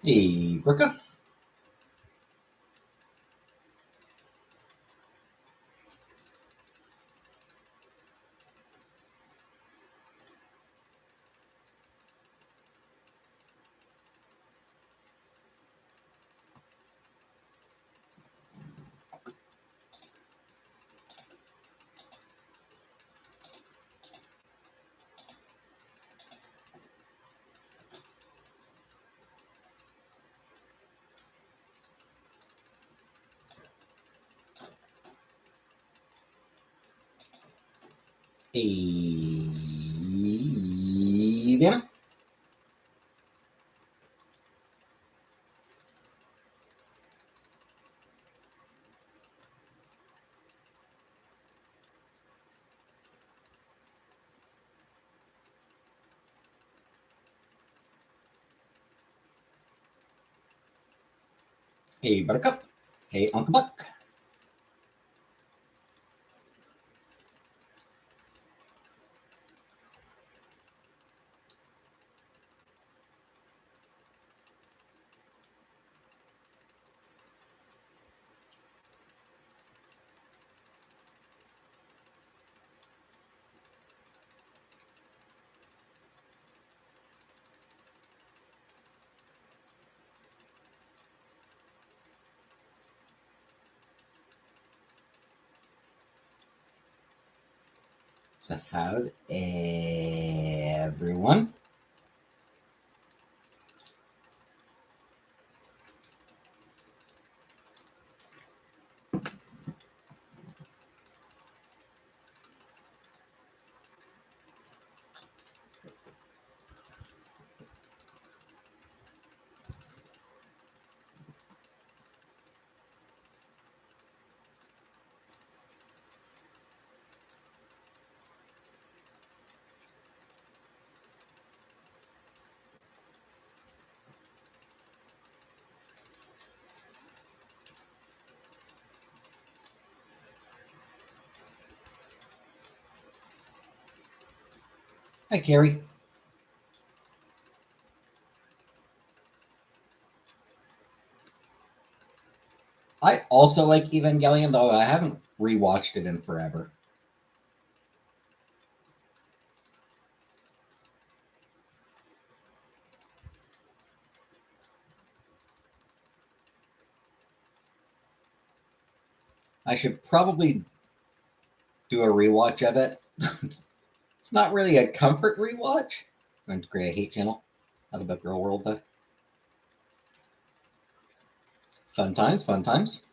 Hey, Brooke. Hey, Diana. Hey, Buttercup. Hey, Uncle Buck. So, how's everyone? Hi, Carrie. I also like Evangelion, though I haven't rewatched it in forever. I should probably do a rewatch of it. It's not really a comfort rewatch. I'm going to create a hate channel. Not about Girl World, though. Fun times, fun times.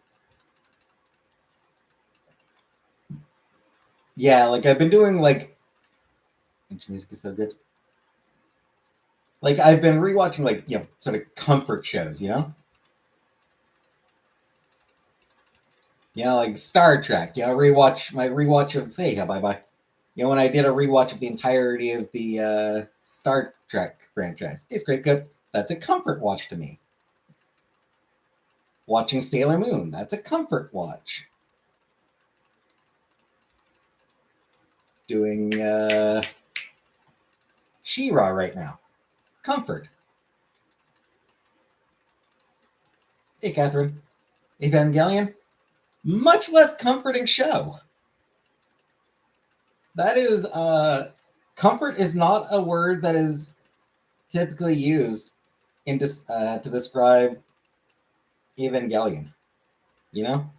Yeah, like I've been doing like. Music is so good. Like I've been rewatching like sort of comfort shows, like Star Trek. Rewatch my rewatch of bye bye. When I did a rewatch of the entirety of the Star Trek franchise, it's great, good. That's a comfort watch to me. Watching Sailor Moon, that's a comfort watch. Doing She-Ra right now, comfort. Hey, Catherine. Evangelion, much less comforting show. That is comfort is not a word that is typically used to describe Evangelion. You know,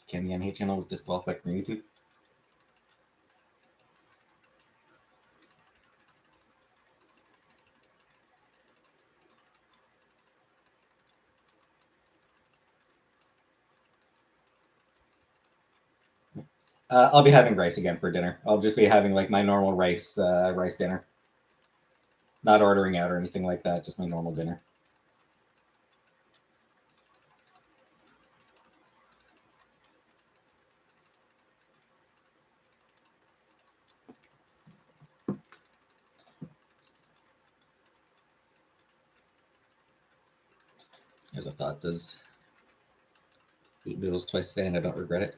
Ken the NH channel was disqualified from YouTube. I'll be having rice again for dinner. I'll just be having like my normal rice dinner. Not ordering out or anything like that. Just my normal dinner. There's a thought. Does eat noodles twice a day and I don't regret it.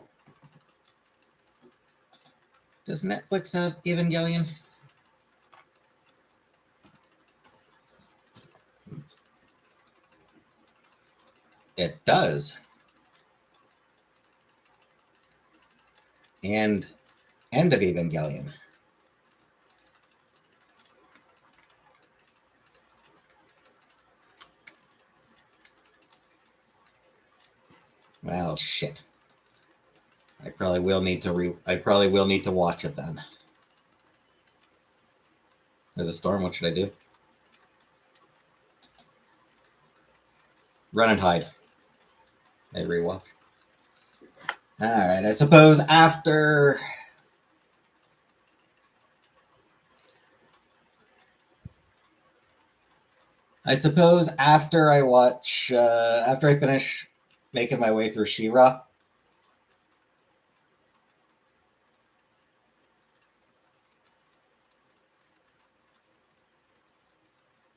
Does Netflix have Evangelion? It does. And end of Evangelion. Well, shit. I probably will need to watch it then. There's a storm. What should I do? Run and hide. I rewatch. All right. I suppose after I watch, after I finish making my way through She-Ra,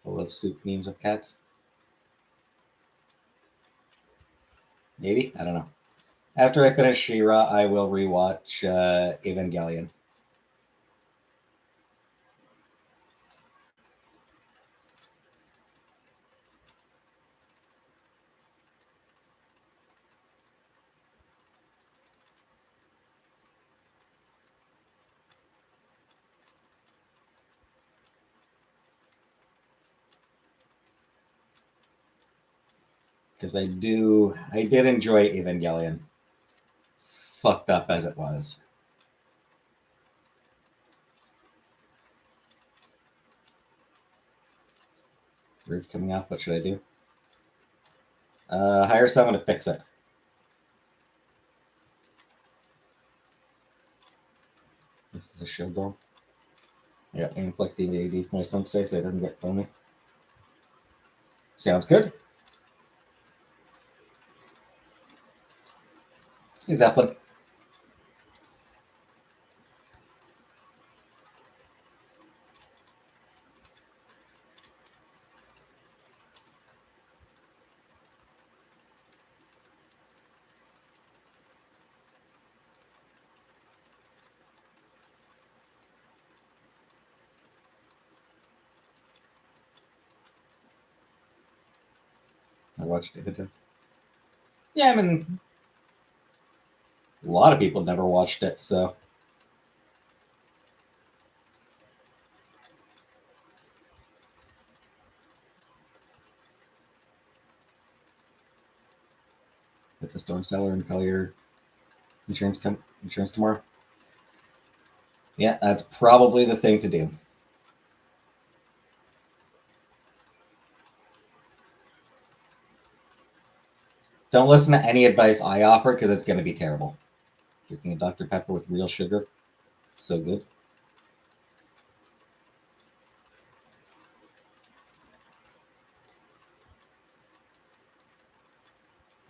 full of soup memes of cats. Maybe? I don't know. After I finish She-Ra, I will rewatch Evangelion. Because I did enjoy Evangelion. Fucked up as it was. Roof coming off. What should I do? Hire someone to fix it. This is a showgirl. I got Influx DVD for my son today so it doesn't get phony. Sounds good. Hey, Zeppelin. I watched it. Yeah, I mean, a lot of people never watched it, so. Hit the storm cellar and call your insurance tomorrow. Yeah, that's probably the thing to do. Don't listen to any advice I offer because it's going to be terrible. Drinking a Dr. Pepper with real sugar. So good.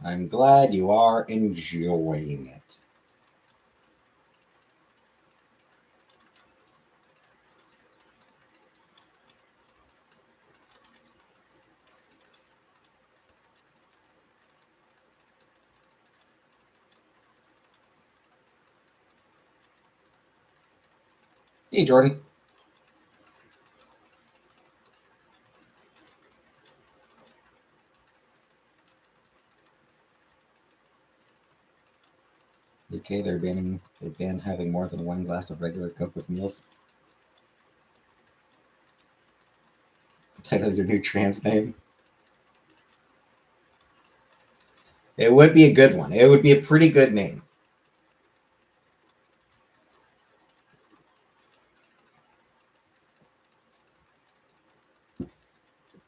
I'm glad you are enjoying it. Hey, Jordan. UK, they've banned having more than one glass of regular Coke with meals. The title of your new trans name. It would be a good one. It would be a pretty good name.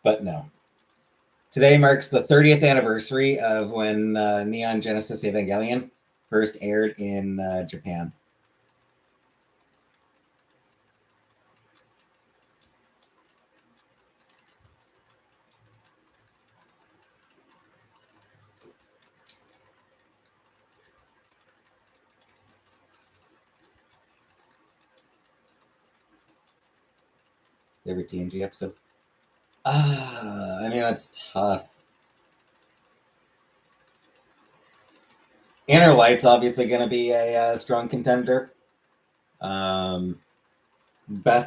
But no. Today marks the 30th anniversary of when Neon Genesis Evangelion first aired in Japan. Every TNG episode. I mean, that's tough. Inner Light's obviously going to be a strong contender. Best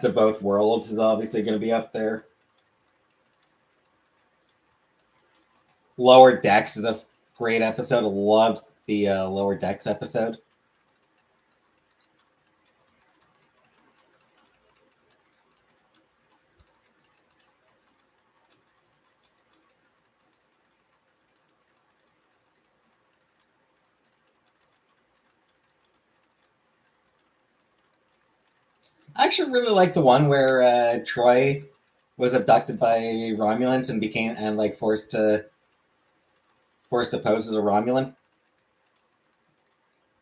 of Both Worlds is obviously going to be up there. Lower Decks is a Great episode. Loved the Lower Decks episode. I actually really like the one where Troy was abducted by Romulans and became and like forced to pose as a Romulan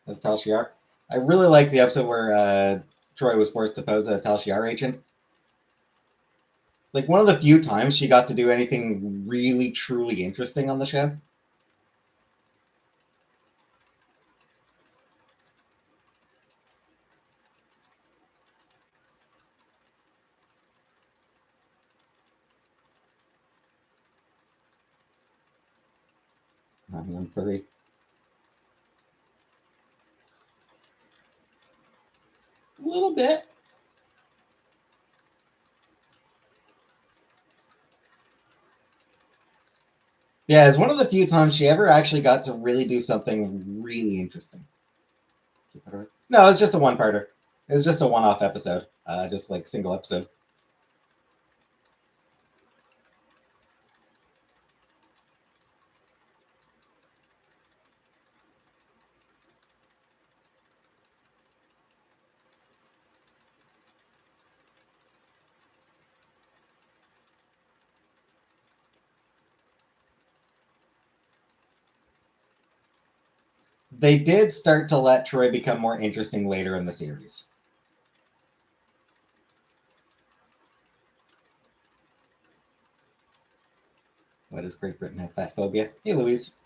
as Tal Shiar. I really like the episode where Troy was forced to pose as a Tal Shiar agent. Like one of the few times she got to do anything really truly interesting on the show. Romulan furry. A little bit. Yeah, it's one of the few times she ever actually got to really do something really interesting. No, it's just a one-parter. It's just a one-off episode. Just like single episode. They did start to let Troy become more interesting later in the series. Why does Great Britain have fat phobia? Hey, Louise.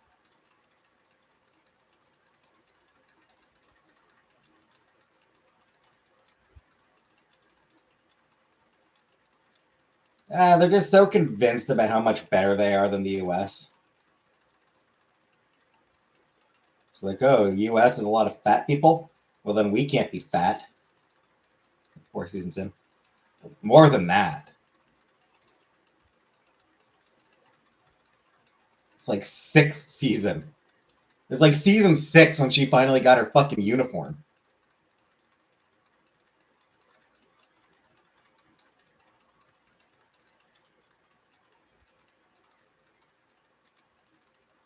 They're just so convinced about how much better they are than the US. It's like, oh, US is a lot of fat people? Well, then we can't be fat. 4 seasons in. More than that. It's like 6th season. It's like season 6 when she finally got her fucking uniform.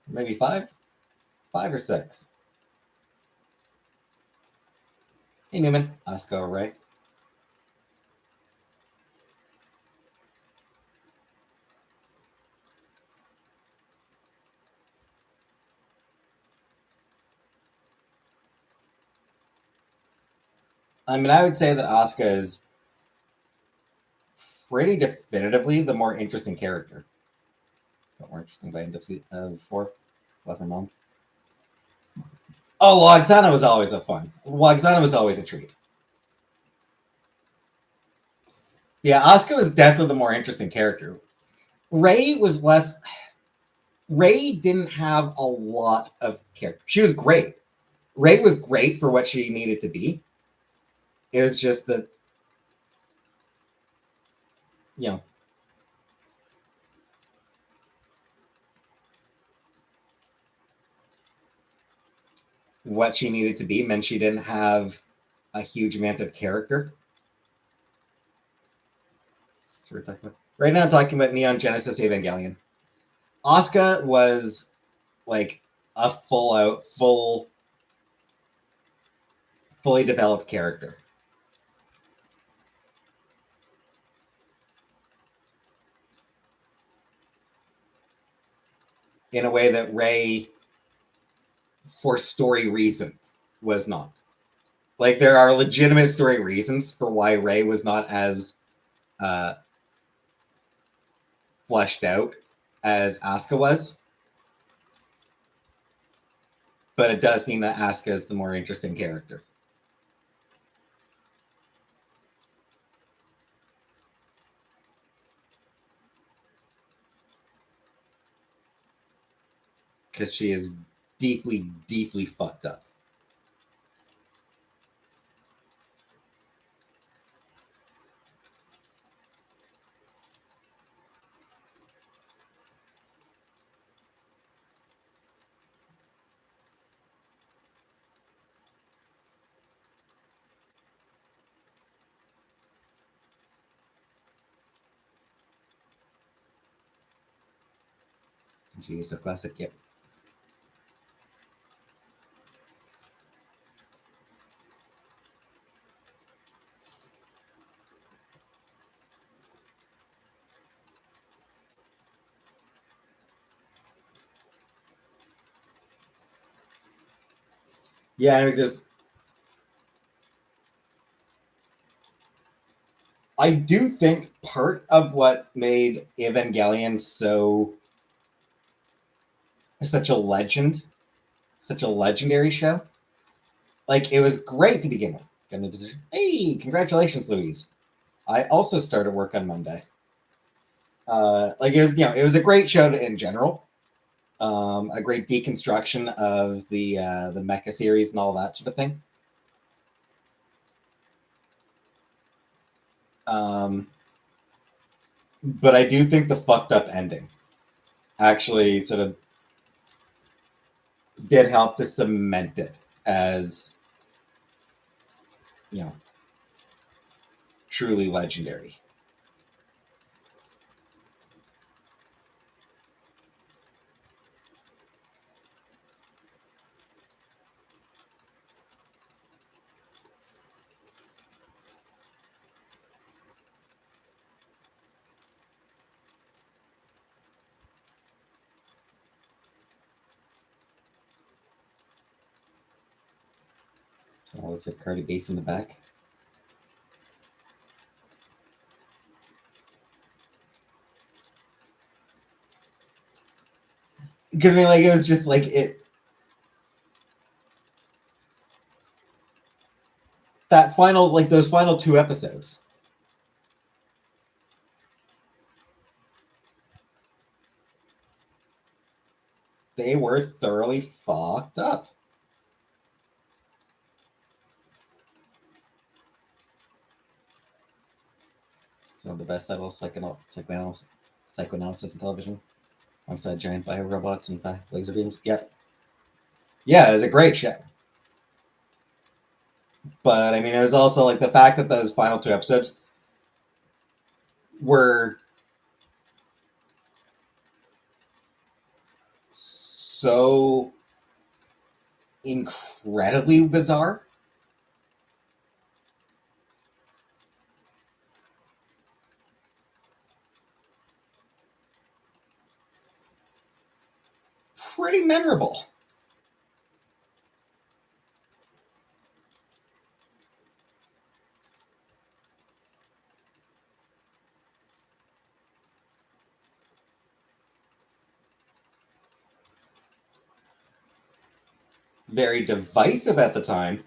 Maybe 5? 5 or 6. Hey, Newman. Oscar, right? I mean, I would say that Asuka is pretty definitively the more interesting character. Got more interesting by end of 4. Love her mom. Oh, Loxana was always a fun. Loxana was always a treat. Yeah, Asuka was definitely the more interesting character. Rey was less. Rey didn't have a lot of character. She was great. Rey was great for what she needed to be. It was just that, you know, what she needed to be meant she didn't have a huge amount of character. We're talking about. Right now, I'm talking about Neon Genesis Evangelion. Asuka was like a fully developed character. In a way that Rey, for story reasons, was not. Like, there are legitimate story reasons for why Rey was not as uh, fleshed out as Asuka was. But it does mean that Asuka is the more interesting character. Because she is deeply, deeply fucked up. Jeez, so classic. Yep. Yeah, and it just. I do think part of what made Evangelion such a legend, such a legendary show, like it was great to begin with. Got in a position. Hey, congratulations, Louise. I also started work on Monday. Like it was, it was a great show in general. A great deconstruction of the mecha series and all that sort of thing. But I do think the fucked up ending actually sort of did help to cement it as, you know, truly legendary. Oh, looks like Cardi B from the back. Because I mean, like it was just like it. That final, like those final 2 episodes. They were thoroughly fucked up. Some of the best titles, psychoanalysis in television, alongside giant bio-robots and laser beams. Yep. Yeah, it was a great show. But I mean, it was also like the fact that those final 2 episodes were so incredibly bizarre. Pretty memorable. Very divisive at the time,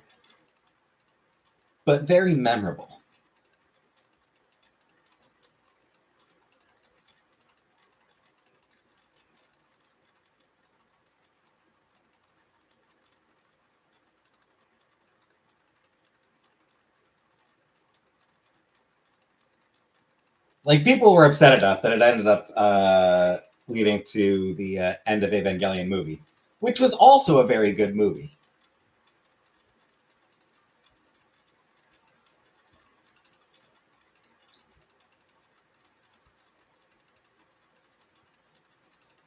but very memorable. Like people were upset enough that it ended up leading to the end of Evangelion movie, which was also a very good movie.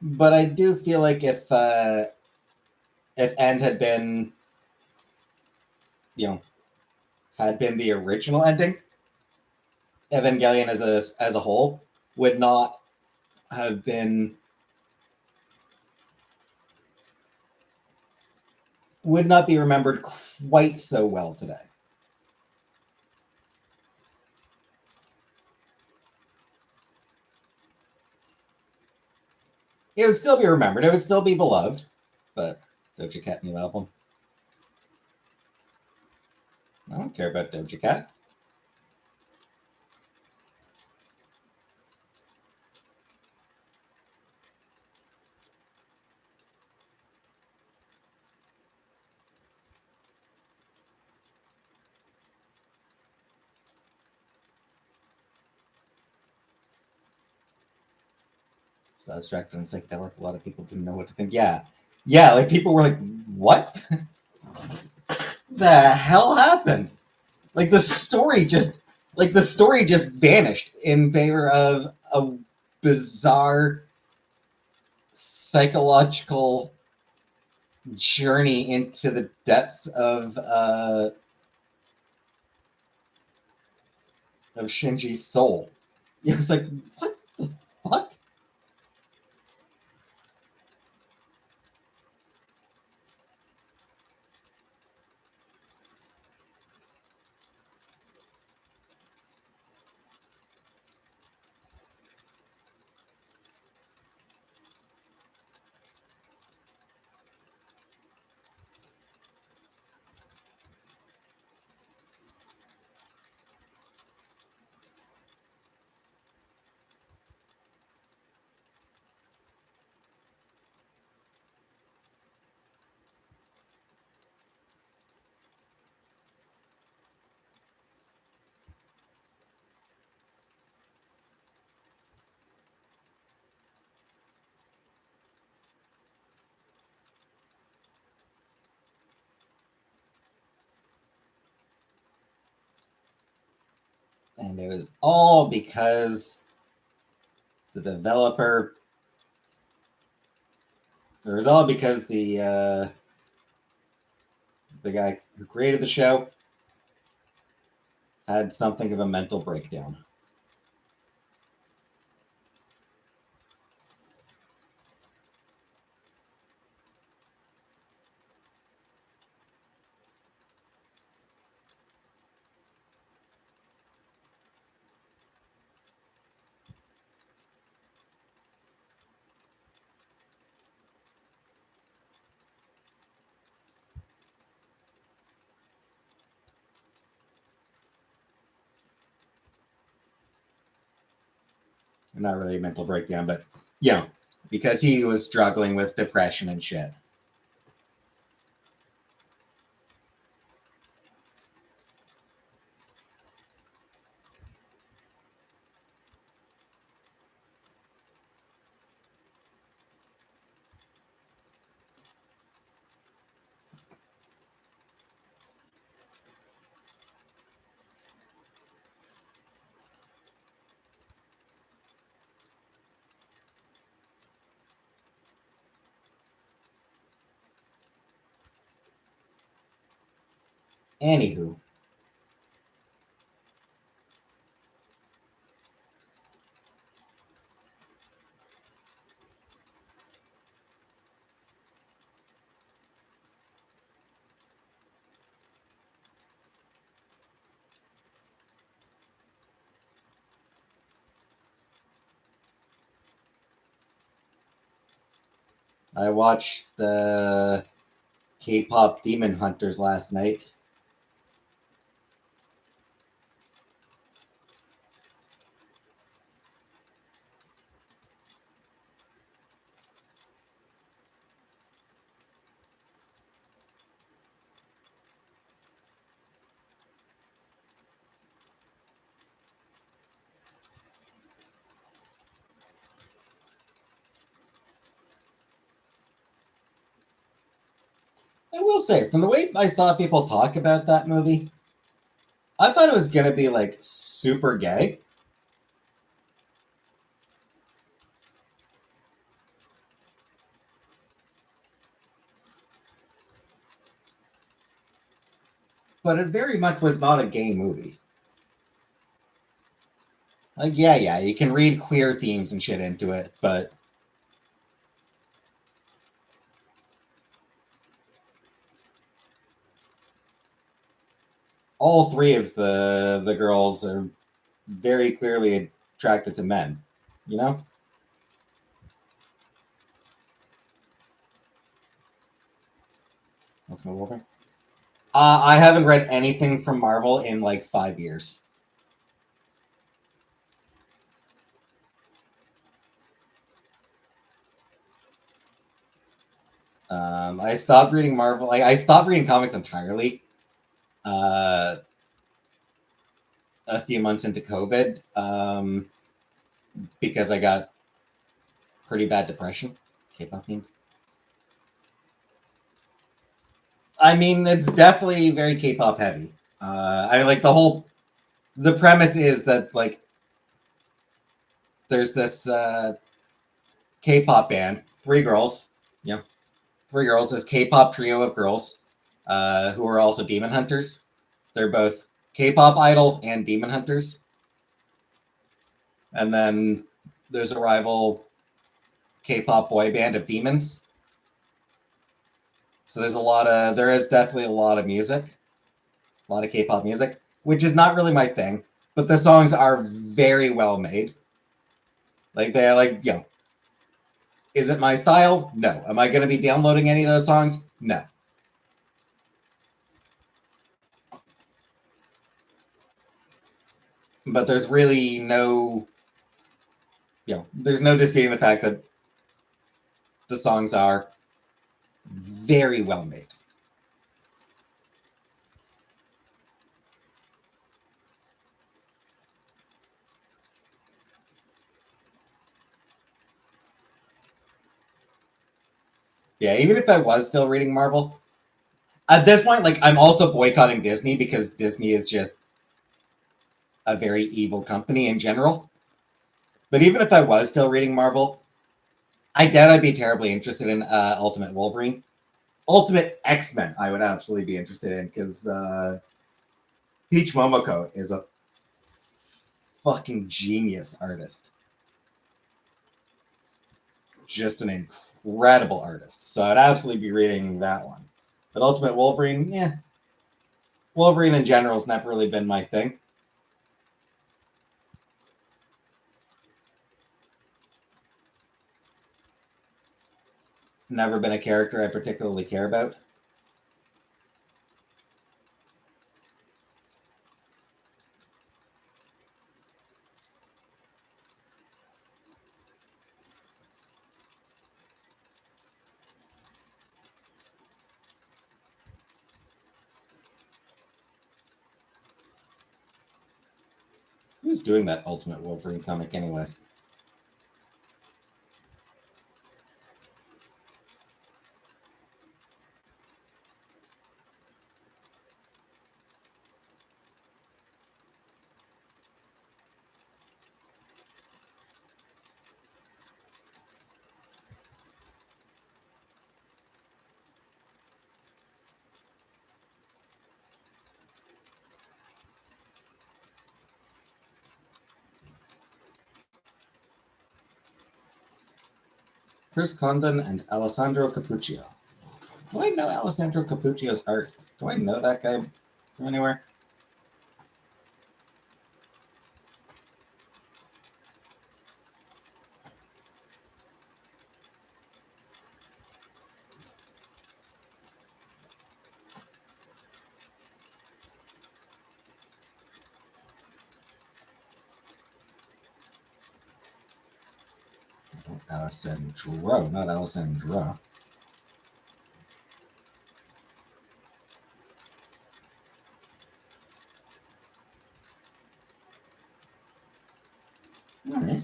But I do feel like if End had been, you know, had been the original ending, Evangelion as a whole would not have been would not be remembered quite so well today. It would still be remembered. It would still be beloved, but Doja Cat new album. I don't care about Doja Cat. So abstract and psychedelic. A lot of people didn't know what to think. Yeah, yeah. Like people were like, "What the hell happened?" Like the story just vanished in favor of a bizarre psychological journey into the depths of Shinji's soul. It was like, what the fuck? And it was all because the developer. It was all because the guy who created the show had something of a mental breakdown. Not really a mental breakdown, but because he was struggling with depression and shit. Anywho, I watched K-pop Demon Hunters last night. I will say, from the way I saw people talk about that movie, I thought it was gonna be like super gay. But it very much was not a gay movie. Like, yeah, you can read queer themes and shit into it, but all three of the girls are very clearly attracted to men. You know? What's my Wolverine? I haven't read anything from Marvel in like 5 years. I stopped reading Marvel. Like, I stopped reading comics entirely. Uh, a few months into COVID, because I got pretty bad depression. K-pop themed. I mean, it's definitely very K-pop heavy. I mean, like the premise is that like there's this K-pop band three girls. Yeah, three girls. This K-pop trio of girls who are also demon hunters. They're both K-pop idols and demon hunters. And then there's a rival K-pop boy band of demons. So there is definitely a lot of music, a lot of K-pop music, which is not really my thing, but the songs are very well made. Like they're like, is it my style? No. Am I going to be downloading any of those songs? No. But there's really there's no disputing the fact that the songs are very well made. Yeah, even if I was still reading Marvel, at this point, like I'm also boycotting Disney because Disney is just a very evil company in general. But even if I was still reading Marvel, I doubt I'd be terribly interested in Ultimate Wolverine. Ultimate X-Men, I would absolutely be interested in because Peach Momoko is a fucking genius artist. Just an incredible artist. So I'd absolutely be reading that one. But Ultimate Wolverine, yeah. Wolverine in general has never really been my thing. Never been a character I particularly care about. Who's doing that Ultimate Wolverine comic anyway? Chris Condon and Alessandro Capuccio. Do I know Alessandro Capuccio's art? Do I know that guy from anywhere? Alessandro, not Alessandra. All right.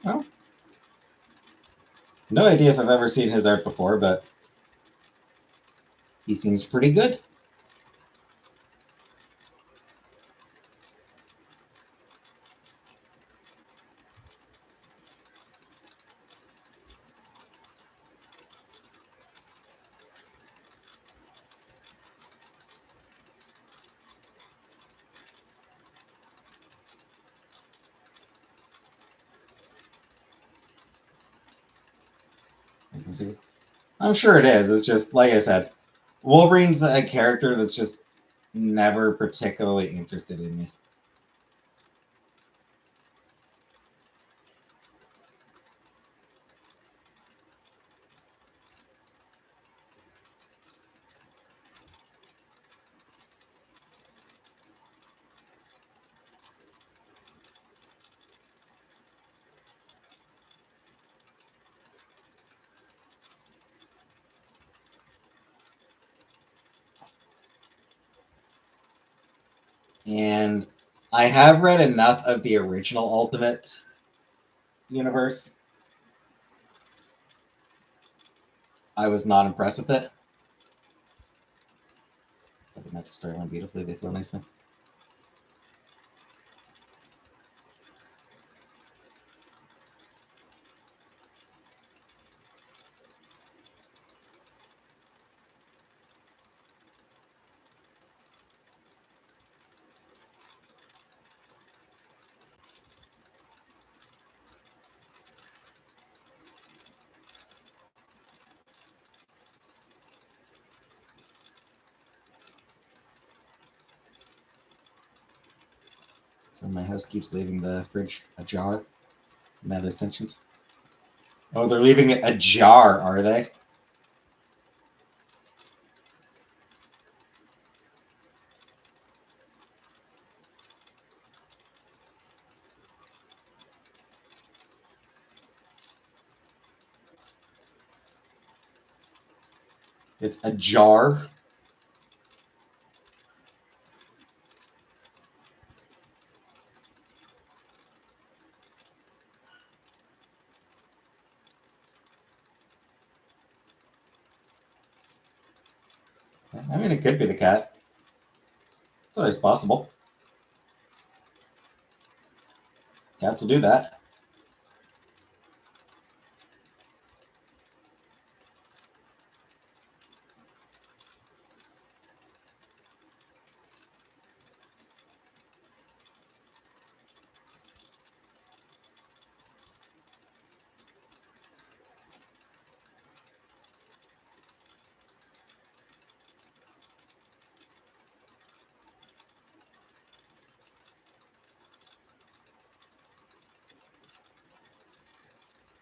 Well, no idea if I've ever seen his art before, but he seems pretty good. I'm sure it is. It's just like I said, Wolverine's a character that's just never particularly interested in me. And I have read enough of the original Ultimate universe. I was not impressed with it. So they meant to storyline beautifully. They feel nicely. So my house keeps leaving the fridge ajar. Now there's tensions. Oh, they're leaving it ajar, are they? It's ajar. I mean, it could be the cat. It's always possible. Cats will do that.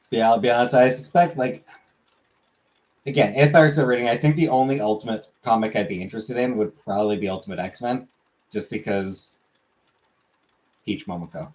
Yeah, I'll be honest. I suspect, like, again, if I was still reading, I think the only Ultimate comic I'd be interested in would probably be Ultimate X-Men, just because Peach Momoko.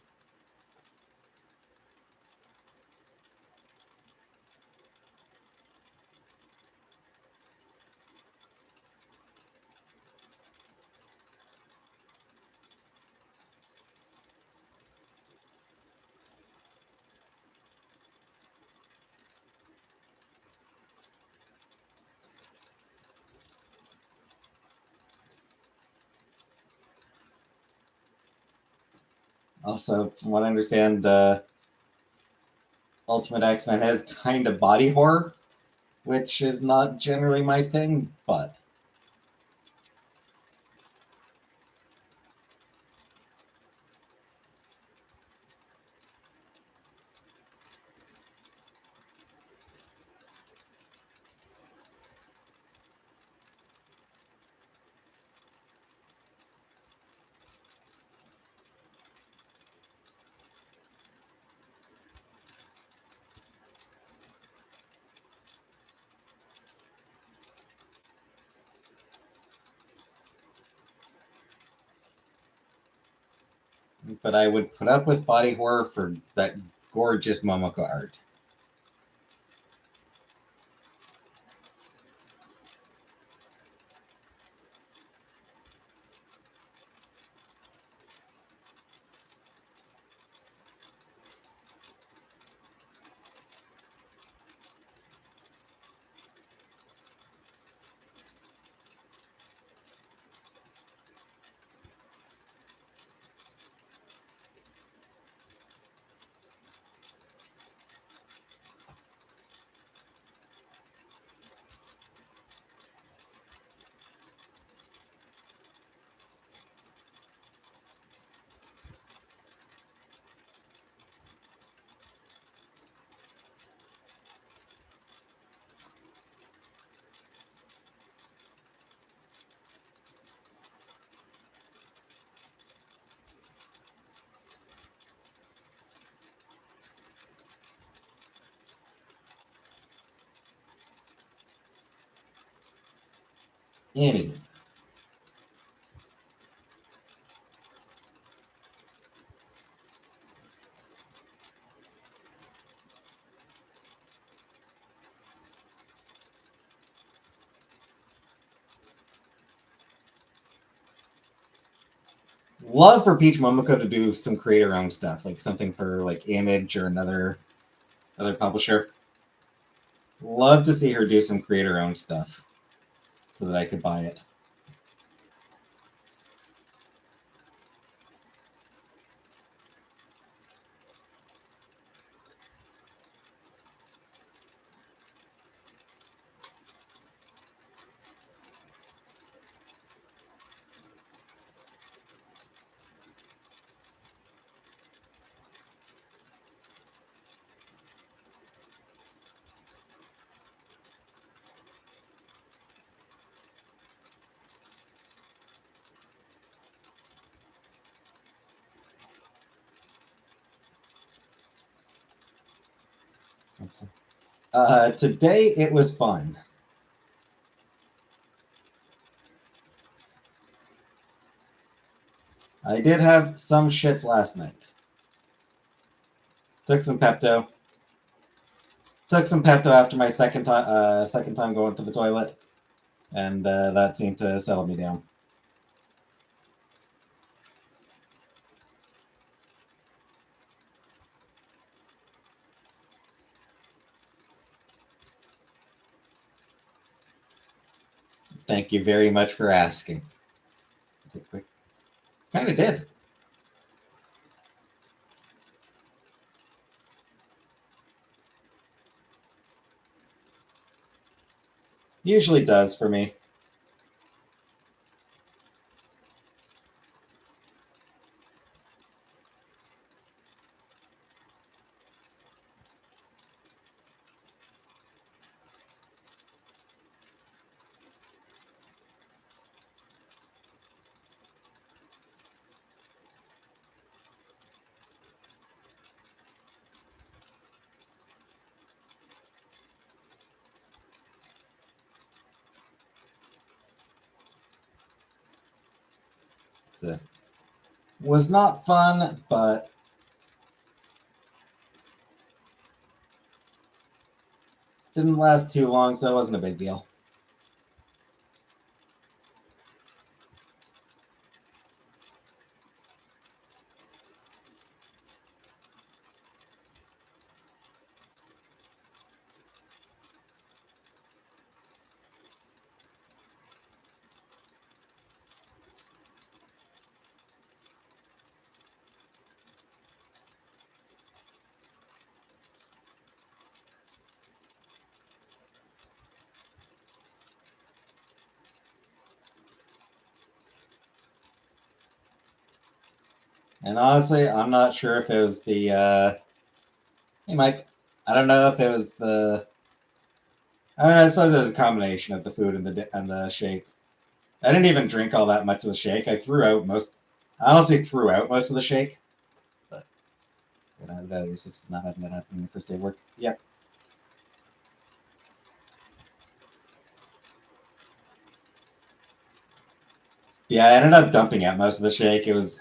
Also, from what I understand, Ultimate X-Men has kind of body horror, which is not generally my thing, but I would put up with body horror for that gorgeous Momoko art. Anyway, Love for Peach Momoko to do some create her own stuff, like something for like Image or another publisher. Love to see her do some create her own stuff so that I could buy it. Today it was fun. I did have some shits last night. Took some Pepto. Took some Pepto after my second time going to the toilet, and that seemed to settle me down. Thank you very much for asking. Kind of did. Usually does for me. It was not fun, but didn't last too long, so it wasn't a big deal. And honestly, I'm not sure if it was the. Hey, Mike. I don't know if it was the. I mean, I suppose it was a combination of the food and the shake. I didn't even drink all that much of the shake. I threw out most. I honestly threw out most of the shake, but it was just not having that happen on the first day of work. Yep. Yeah, I ended up dumping out most of the shake. It was.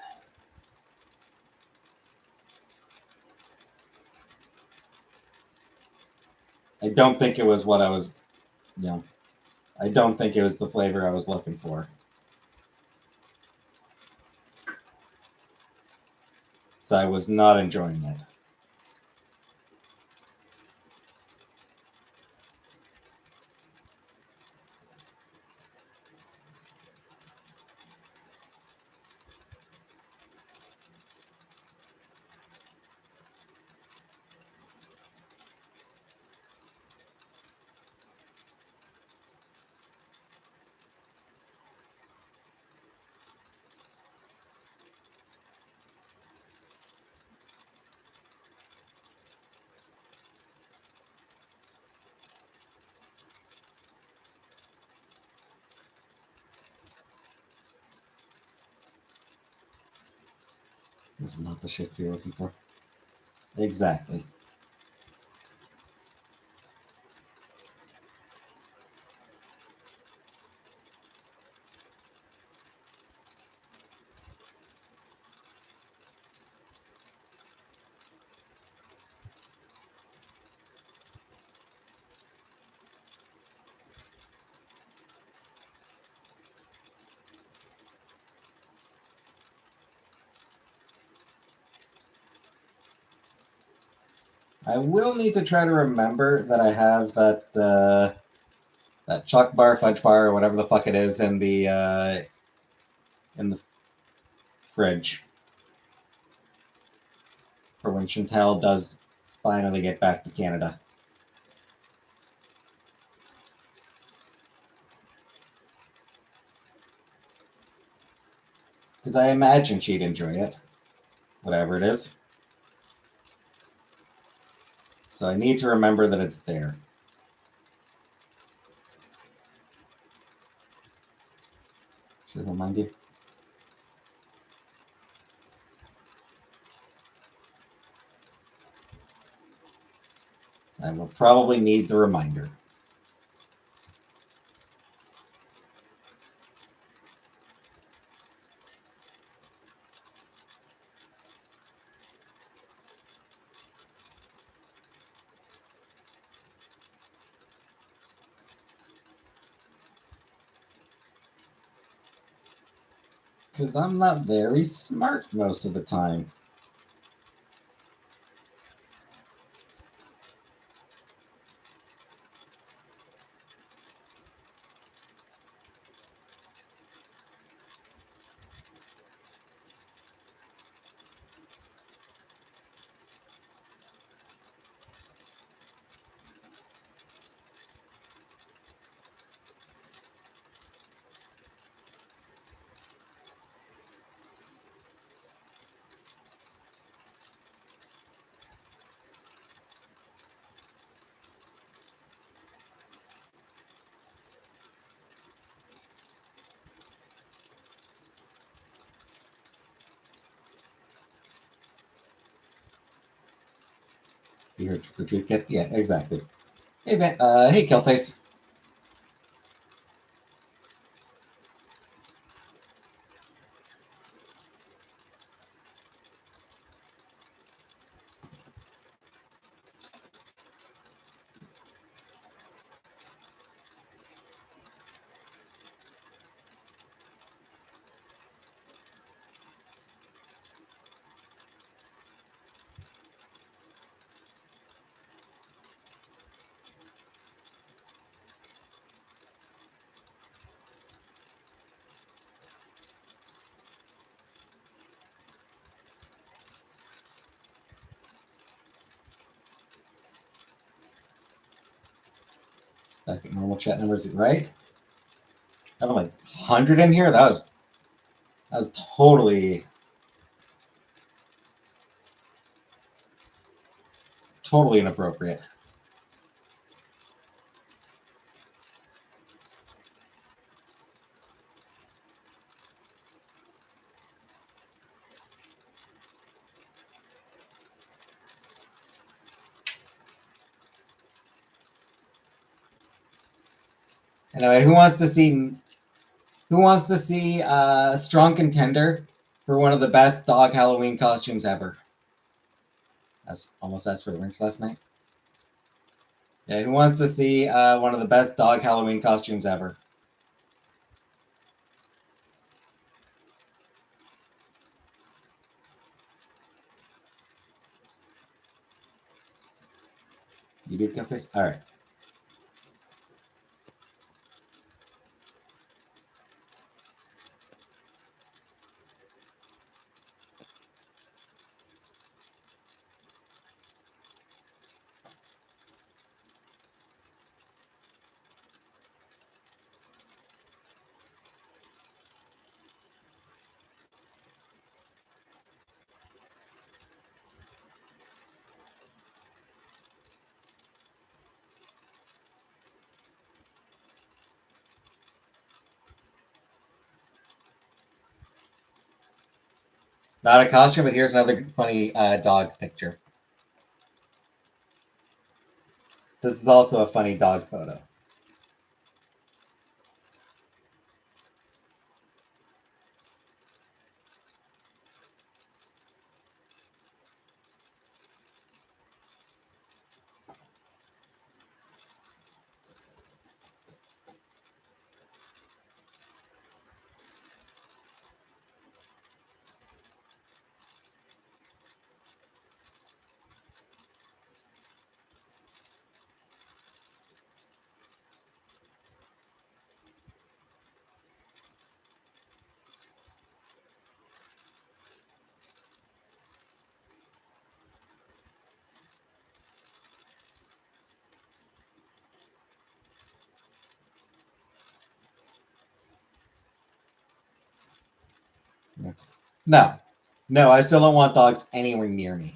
I don't think it was what I was. You know, I don't think it was the flavor I was looking for. So I was not enjoying it. This is not the shit you're looking for. Exactly. I will need to try to remember that I have that chalk bar, fudge bar, or whatever the fuck it is in the fridge for when Chantel does finally get back to Canada. Because I imagine she'd enjoy it, whatever it is. So I need to remember that it's there. Should I remind you? I will probably need the reminder. Because I'm not very smart most of the time. You heard trick or treat kid? Yeah, exactly. Hey, man. Hey, Killface. Back at normal chat numbers, right? Having like 100 in here? That was totally inappropriate. Anyway, who wants to see a strong contender for one of the best dog Halloween costumes ever? That's almost asked for Lynch last night. Yeah, who wants to see one of the best dog Halloween costumes ever? You do, Killface? All right. Not a costume, but here's another funny dog picture. This is also a funny dog photo. No, no, I still don't want dogs anywhere near me.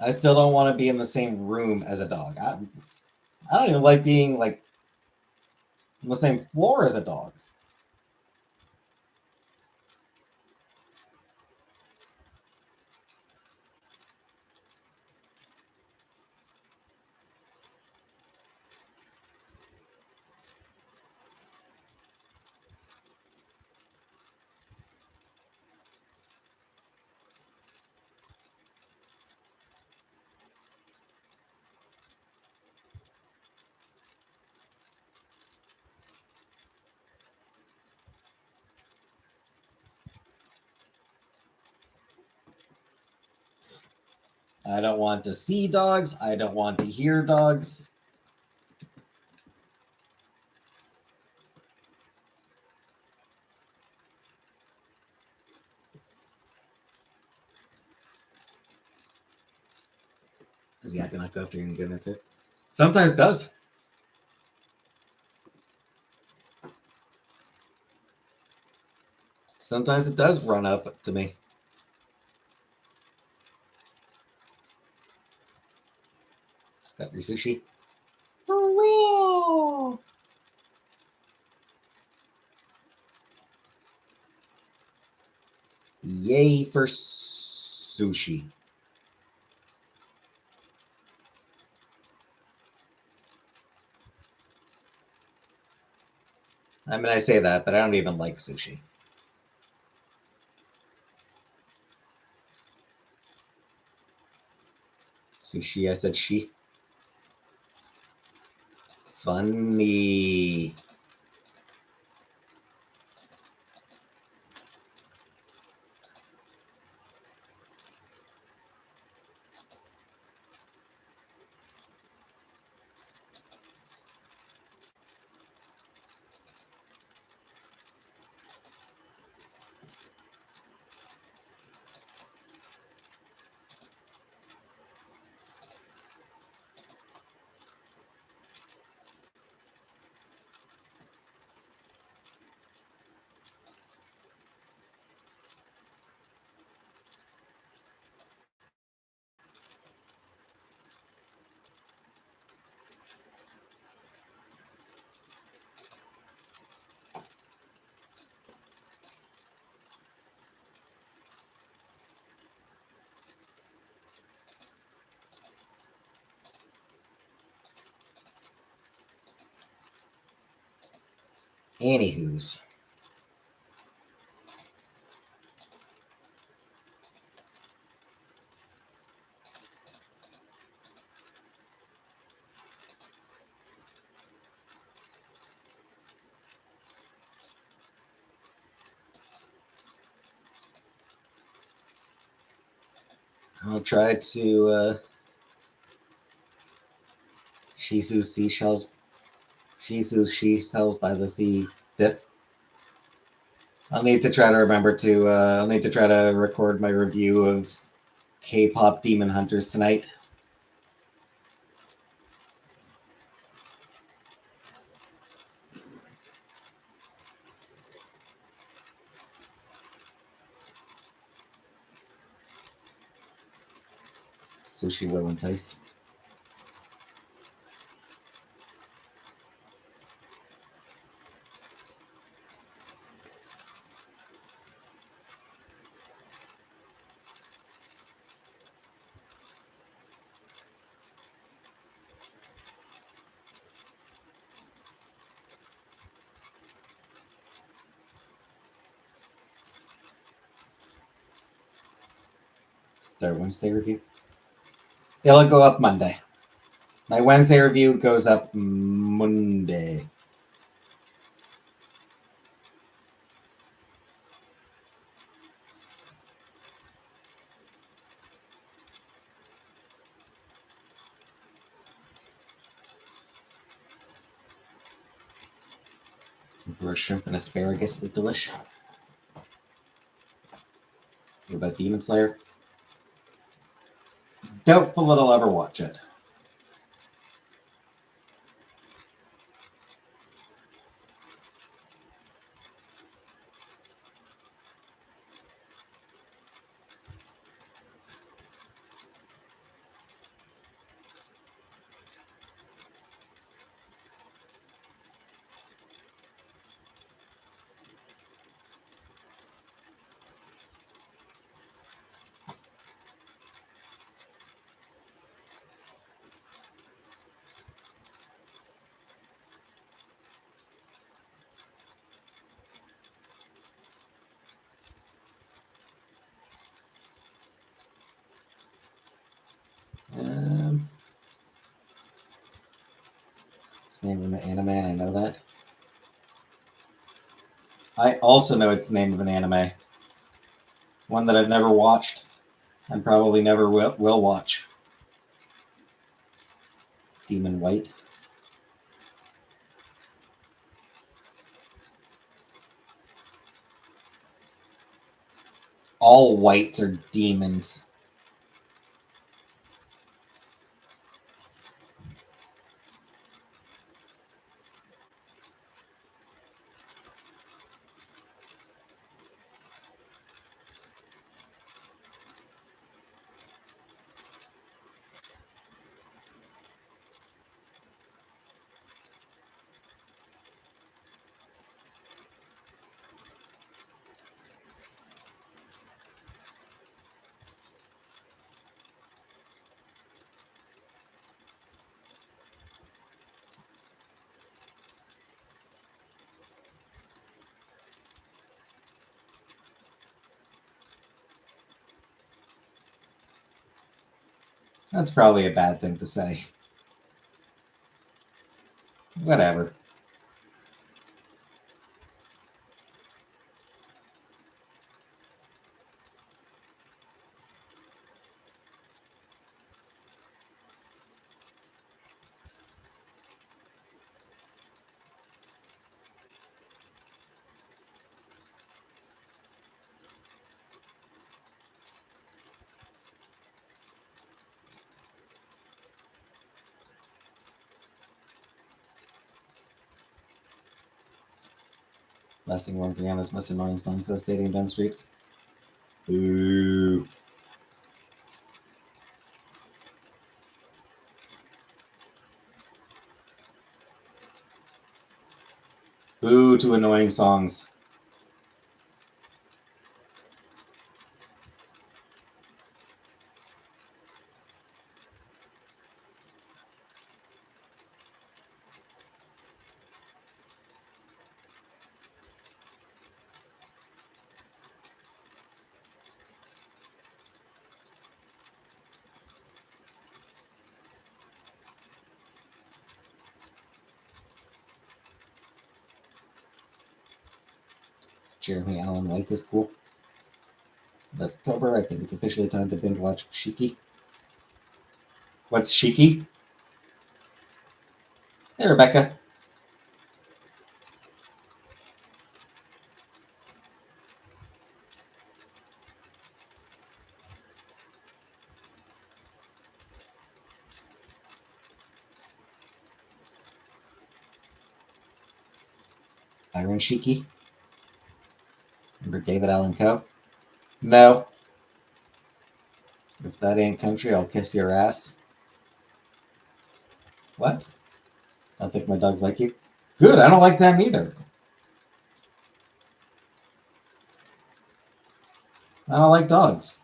I still don't want to be in the same room as a dog. I don't even like being like on the same floor as a dog. I don't want to see dogs. I don't want to hear dogs. Is he acting like after you're gonna get it? Sometimes does. Sometimes it does run up to me. Got your sushi? For real. Yay for sushi. I mean, I say that, but I don't even like sushi. Sushi, I said she. Funny. Anywho's. I'll try to Shisu's seashells. Shisu's she sells by the sea. Death. I'll need to try to remember to. I'll need to try to record my review of K-pop Demon Hunters tonight. Sushi will entice. Their Wednesday review. It'll go up Monday. My Wednesday review goes up Monday. Roast shrimp and asparagus is delicious. about Demon Slayer. Doubtful that I'll ever watch it. It's the name of an anime, and I know that. I also know it's the name of an anime. One that I've never watched and probably never will watch. Demon White. All whites are demons. That's probably a bad thing to say. Whatever. Lasting one of Rihanna's most annoying songs at the stadium down the street. Boo. Boo to annoying songs. Jeremy Allen White is cool. In October, I think it's officially time to binge watch Shiki. What's Shiki? Hey, Rebecca. Iron Shiki. Remember David Allen Coe? No. If that ain't country, I'll kiss your ass. What? I don't think my dogs like you. Good, I don't like them either. I don't like dogs.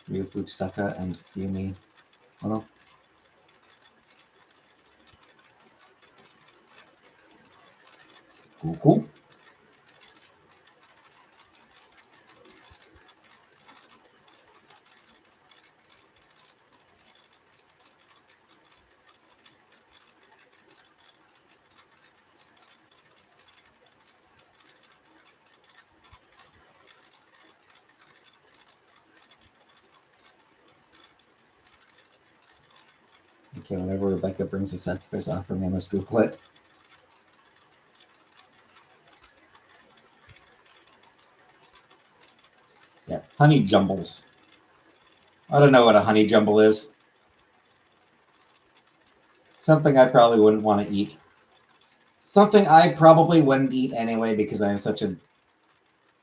Ryu Fujisaka and Yumi. Oh no. Cool, cool. Okay, whenever Rebecca brings a sacrifice offering, I must Google it. Yeah, honey jumbles. I don't know what a honey jumble is. Something I probably wouldn't want to eat. Something I probably wouldn't eat anyway because I'm such a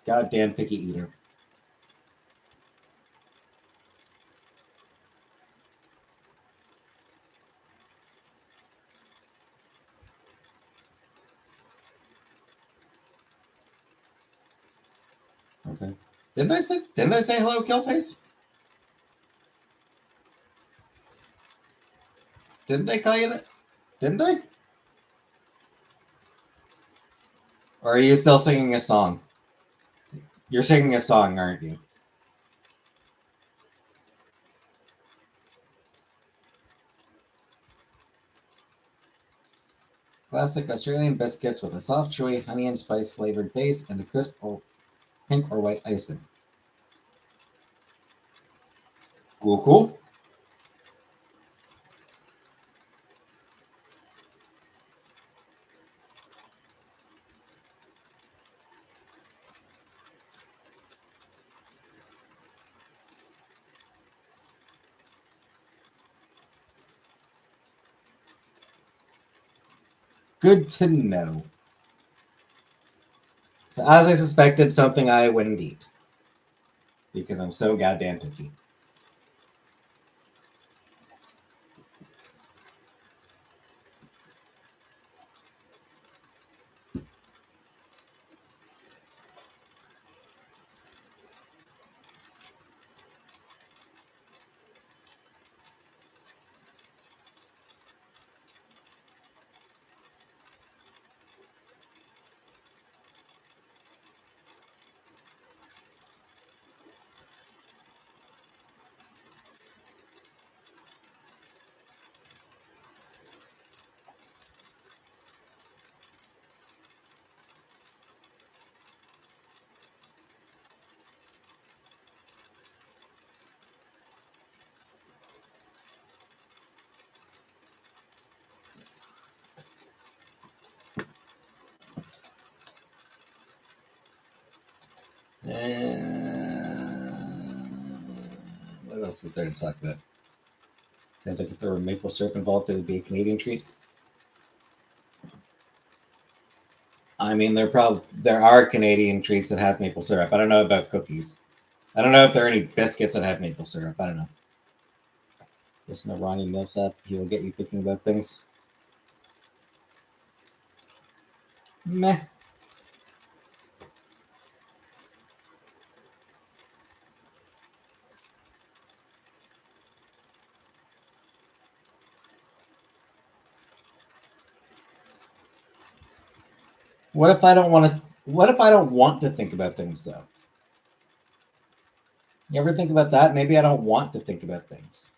goddamn picky eater. Okay. Didn't I say hello, Killface? Didn't I call you that? Didn't I? Or are you still singing a song? You're singing a song, aren't you? Classic Australian biscuits with a soft, chewy, honey and spice flavored base and a crisp or pink or white icing. Cool, cool. Good to know. So, as I suspected, something I wouldn't eat because I'm so goddamn picky. What else is there to talk about? Sounds like if there were maple syrup involved, it would be a Canadian treat. I mean, there are Canadian treats that have maple syrup. I don't know about cookies. I don't know if there are any biscuits that have maple syrup. I don't know. Listen to Ronnie Millsap. He will get you thinking about things. Meh. What if I don't want to? What if I don't want to think about things though? You ever think about that? Maybe I don't want to think about things.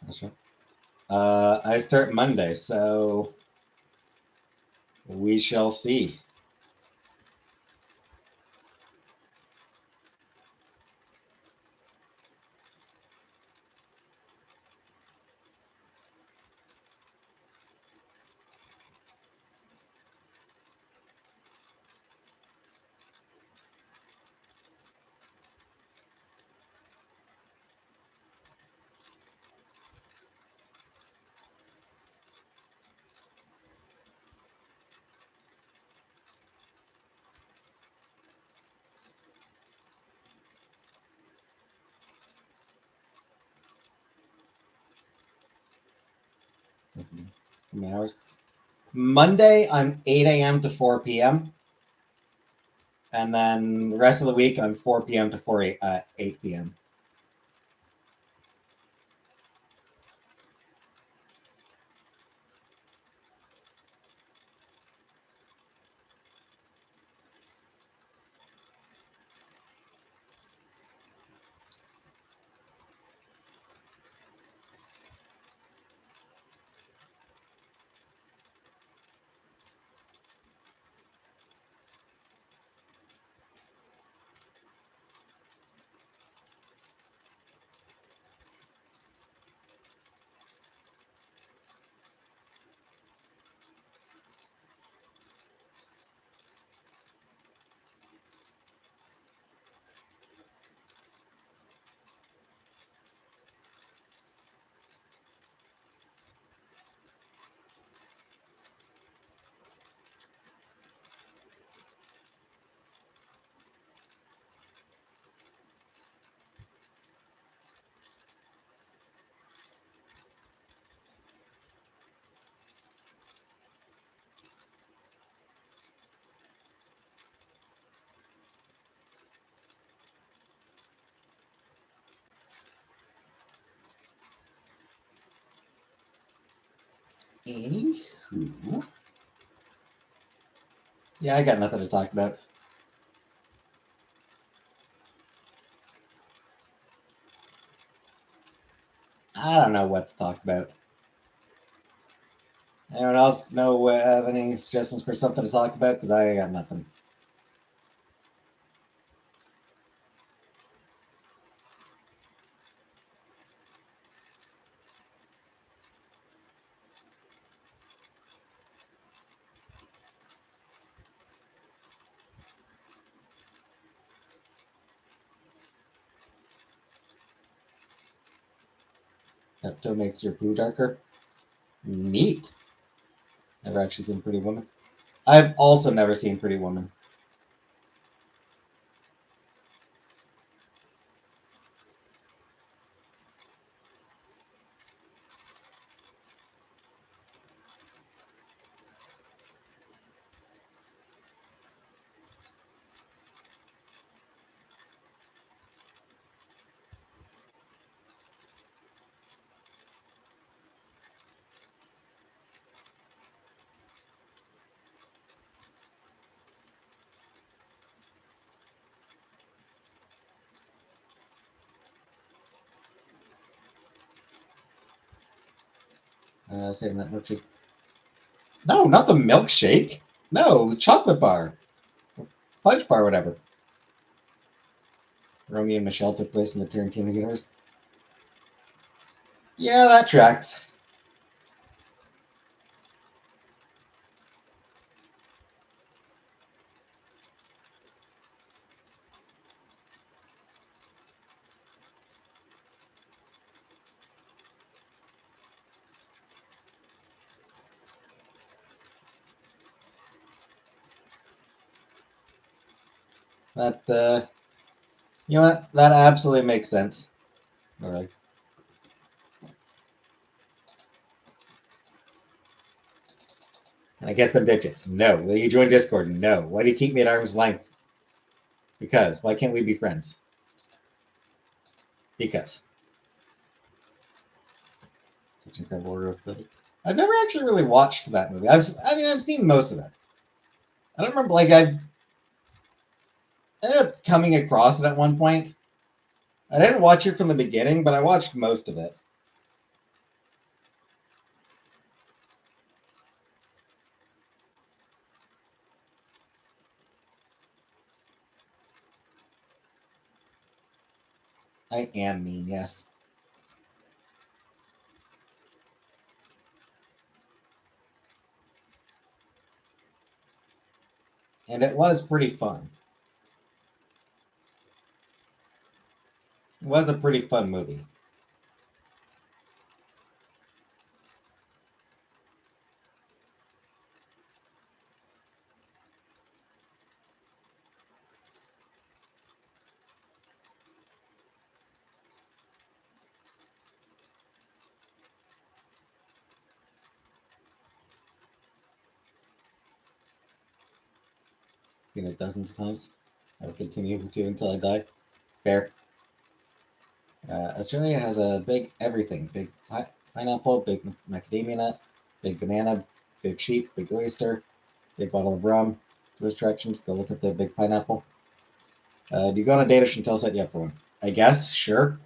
That's right. I start Monday, so we shall see. How many hours? Monday, I'm 8 a.m. to 4 p.m. And then the rest of the week, I'm 4 p.m. to 8 p.m. Anywho, yeah, I got nothing to talk about. I don't know what to talk about. Anyone else have any suggestions for something to talk about? Because I got nothing. Pepto makes your poo darker. Neat. Never actually seen Pretty Woman. I've also never seen Pretty Woman. Saving that milkshake. No, not the milkshake. No, the chocolate bar. Fudge bar, whatever. Romeo and Michelle took place in the Tarantino universe. Yeah, that tracks. That you know what? That absolutely makes sense. All right. Can I get them digits? No. Will you join Discord? No. Why do you keep me at arm's length? Because. Why can't we be friends? Because. Such incredible order of building. I've never actually really watched that movie. I've seen most of it. I don't remember. Like I ended up coming across it at one point. I didn't watch it from the beginning, but I watched most of it. I am mean, yes. And it was pretty fun. It was a pretty fun movie. Seen it dozens of times. I'll continue to until I die. Fair. Australia has a big everything. Big pineapple, big macadamia nut, big banana, big sheep, big oyster, big bottle of rum. Tourist directions, go look at the big pineapple. Do you go on a date or should tell set you up for one? I guess, sure.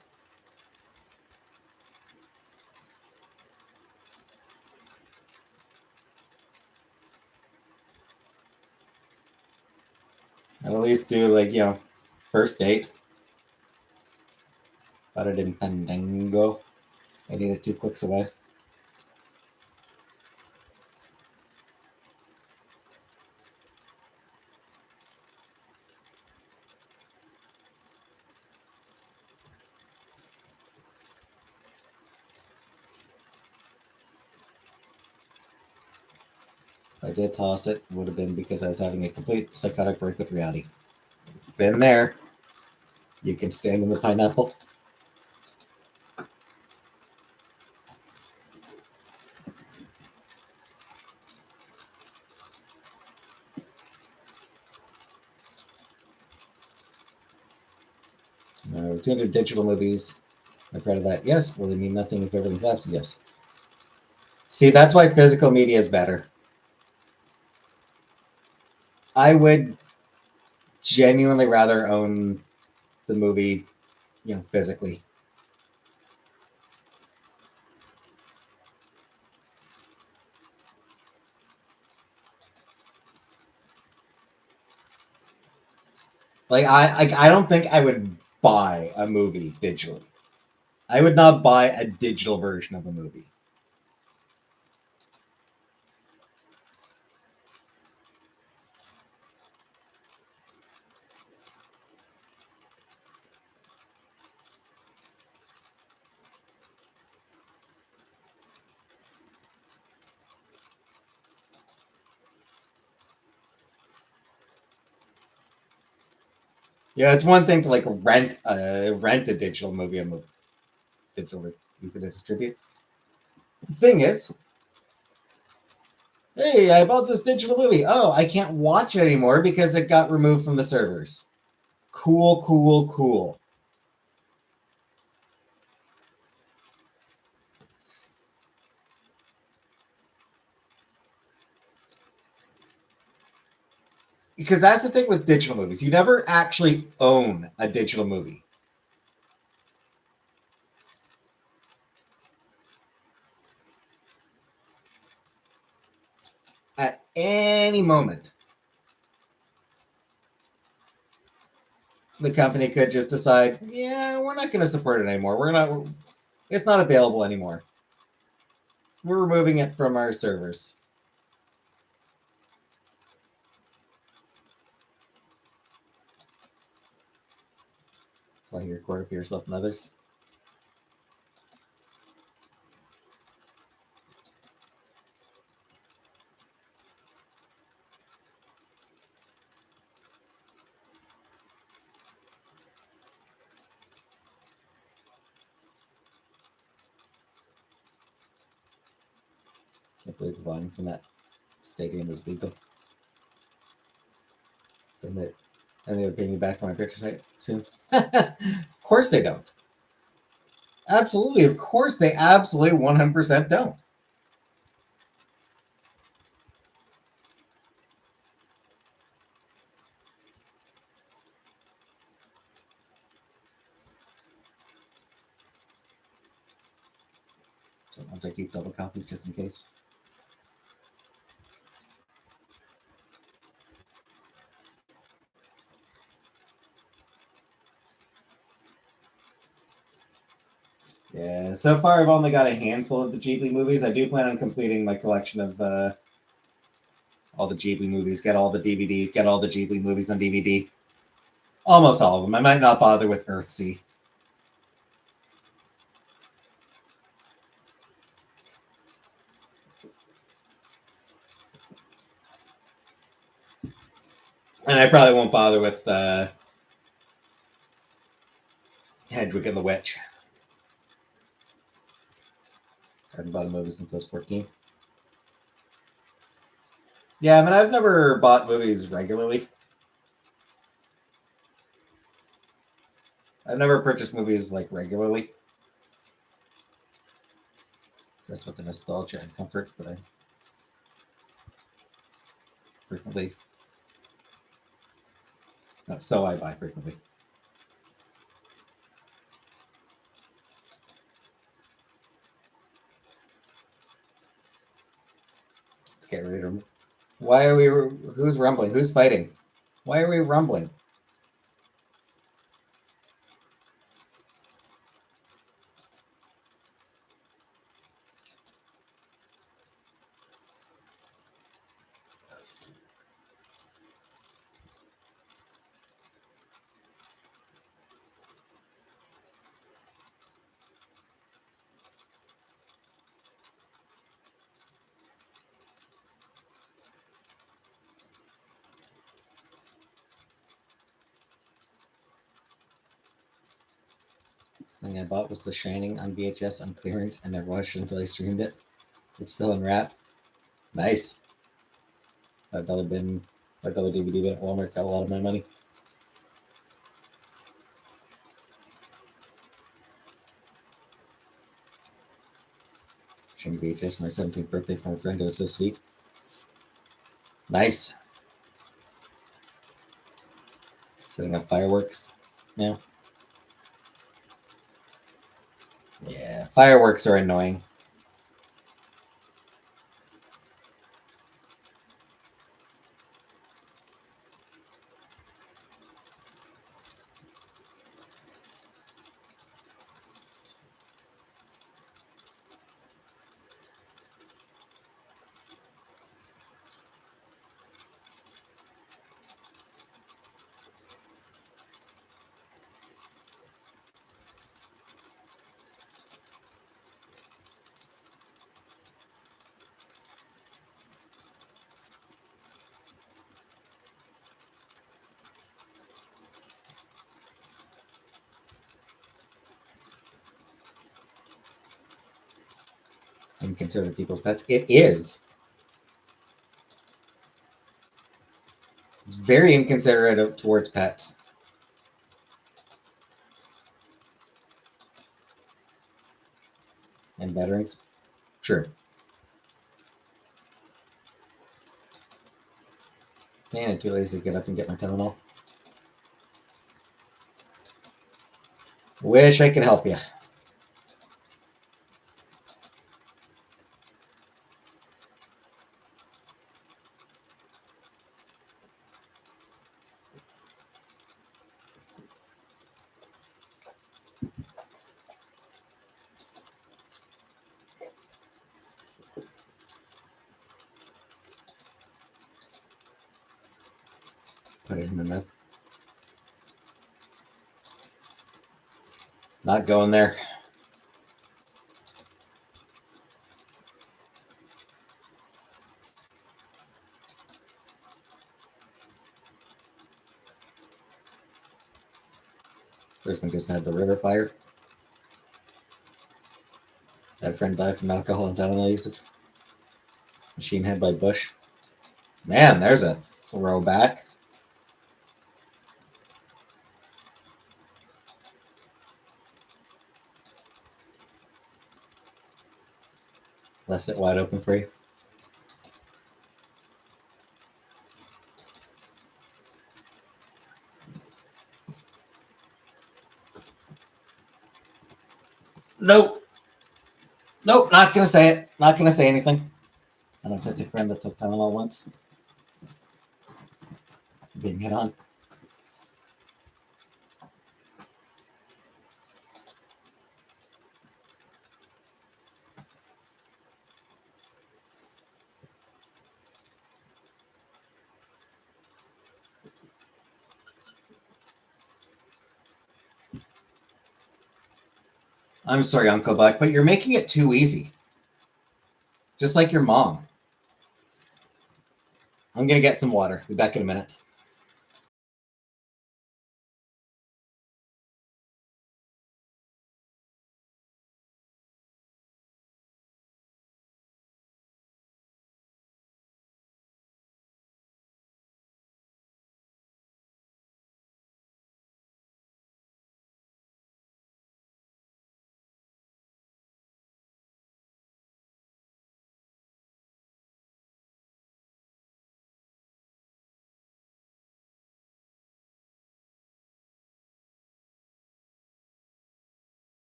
I'll at least do first date. But it in Fandango. I need it 2 clicks away. If I did toss it, would have been because I was having a complete psychotic break with reality. Been there. You can stand in the pineapple. We're doing the digital movies. I'm proud of that. Yes. Will they mean nothing if everything collapses? Yes. See, that's why physical media is better. I would genuinely rather own the movie, physically. Like I don't think I would buy a movie digitally. I would not buy a digital version of a movie. Yeah, it's one thing to rent a digital movie, digital use it to distribute. The thing is, hey, I bought this digital movie. Oh, I can't watch it anymore because it got removed from the servers. Cool, cool, cool. Because that's the thing with digital movies. You never actually own a digital movie. At any moment, the company could just decide, yeah, we're not going to support it anymore. It's not available anymore. We're removing it from our servers. That's why you record it for yourself and others. Can't believe the volume from that stadium is legal. Then they would pay me back for my picture site soon. Of course they don't. Absolutely, of course they absolutely 100% don't. So I'll take you double copies just in case. Yeah, so far I've only got a handful of the Ghibli movies. I do plan on completing my collection of all the Ghibli movies. Get all the DVD. Get all the Ghibli movies on DVD. Almost all of them. I might not bother with Earthsea. And I probably won't bother with Hedwig and the Witch. I haven't bought a movie since I was 14. Yeah, I mean, I've never bought movies regularly. I've never purchased movies like regularly, just with the nostalgia and comfort, but I frequently. So I buy frequently. Let's get rid of. Why are we? Who's rumbling? Who's fighting? Why are we rumbling? The thing I bought was The Shining on VHS on clearance, and never watched it until I streamed it. It's still in wrap. Nice. $5 bin, $5 DVD bin at Walmart got a lot of my money. Shining VHS, my 17th birthday from a friend. It was so sweet. Nice. Setting up fireworks now. Yeah, fireworks are annoying. Inconsiderate people's pets. It is. It's very inconsiderate towards pets. And veterans. True. Man, I'm too lazy to get up and get my Tylenol. Wish I could help you. Put it in my mouth. Not going there. First one just had the river fire. Had a friend die from alcohol and Tylenol usage. Machine Head by Bush. Man, there's a throwback. Left it wide open for you. Nope. Nope, not gonna say it. Not gonna say anything. An autistic friend that took Tylenol once. Being hit on. I'm sorry, Uncle Buck, but you're making it too easy. Just like your mom. I'm gonna get some water. Be back in a minute.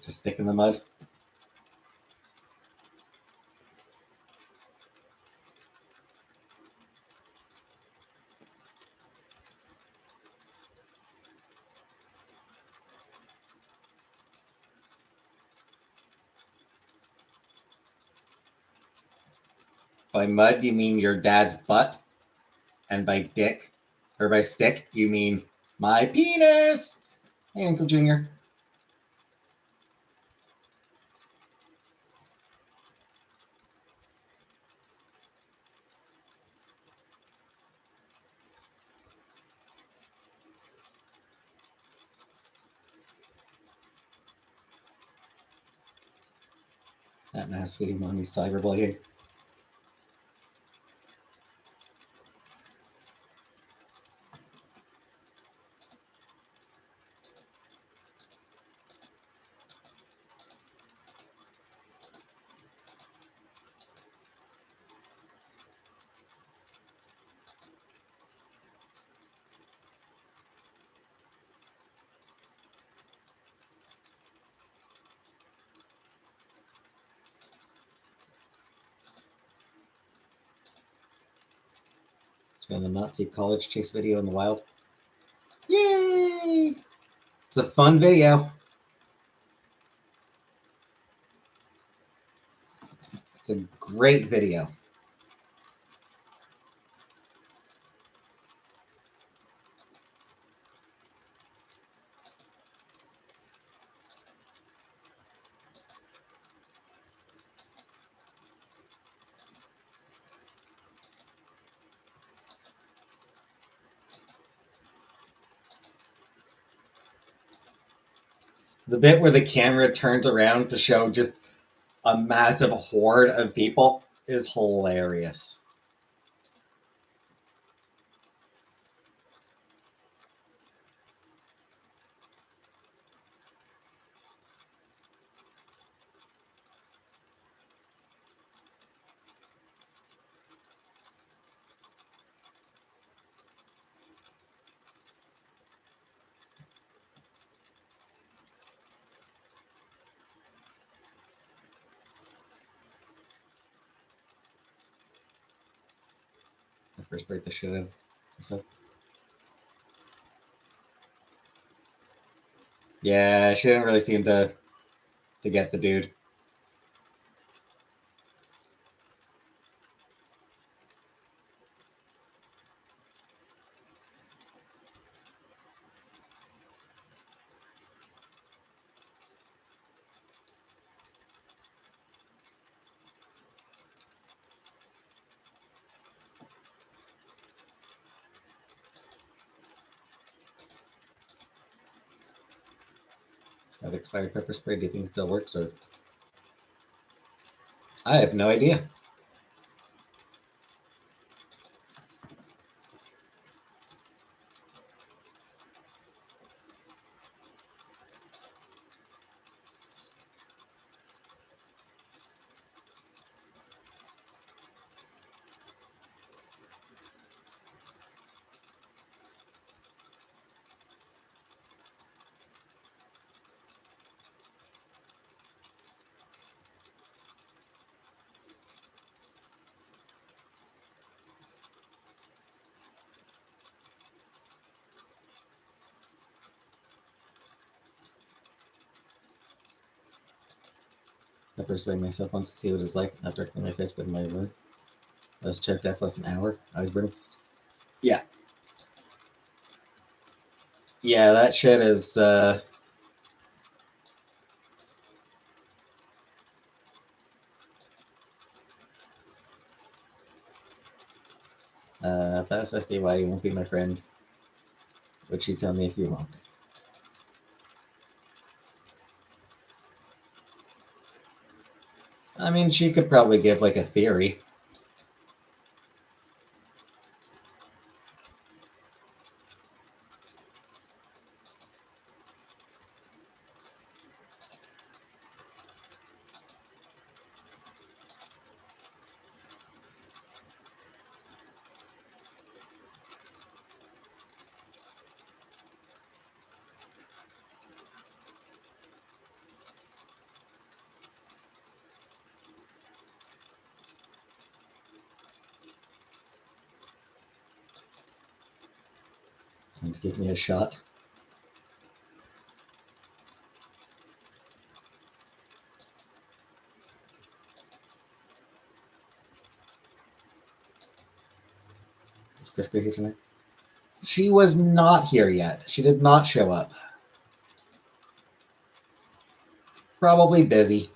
Just stick in the mud. By mud, you mean your dad's butt, and by dick, or by stick, you mean my penis. Hey, Uncle Junior. That mass feeding mommy's cyberbullying. Found the Nazi college chase video in the wild. Yay! It's a fun video. It's a great video. The bit where the camera turns around to show just a massive horde of people is hilarious. I first break the shit out of myself. Yeah, she didn't really seem to get the dude. That expired pepper spray, do you think it still works, or? I have no idea. Pepper spray myself once to see what it's like, not directly in my face, but in my room. Let's check that for like an hour. Eyes burning. Yeah. Yeah, that shit is if that's FDY, you won't be my friend. Which you tell me if you won't. I mean, she could probably give like a theory. Going to give me a shot. Is Crisco here tonight? She was not here yet. She did not show up. Probably busy.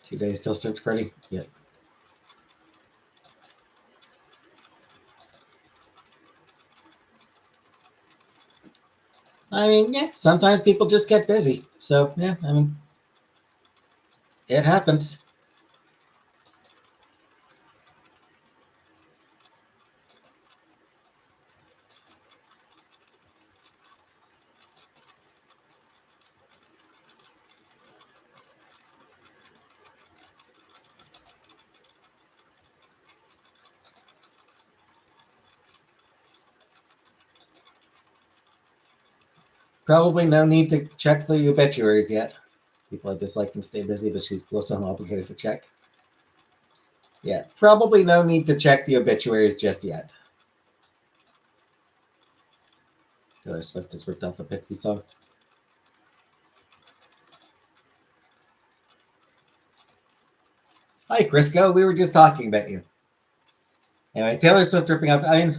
Two days till search party? Yep. I mean, yeah, sometimes people just get busy. So, yeah, I mean, it happens. Probably no need to check the obituaries yet. People I dislike can stay busy, but she's also obligated to check. Yeah, probably no need to check the obituaries just yet. Taylor Swift has ripped off a Pixie song. Hi, Crisco. We were just talking about you. Anyway, Taylor Swift ripping off. I mean,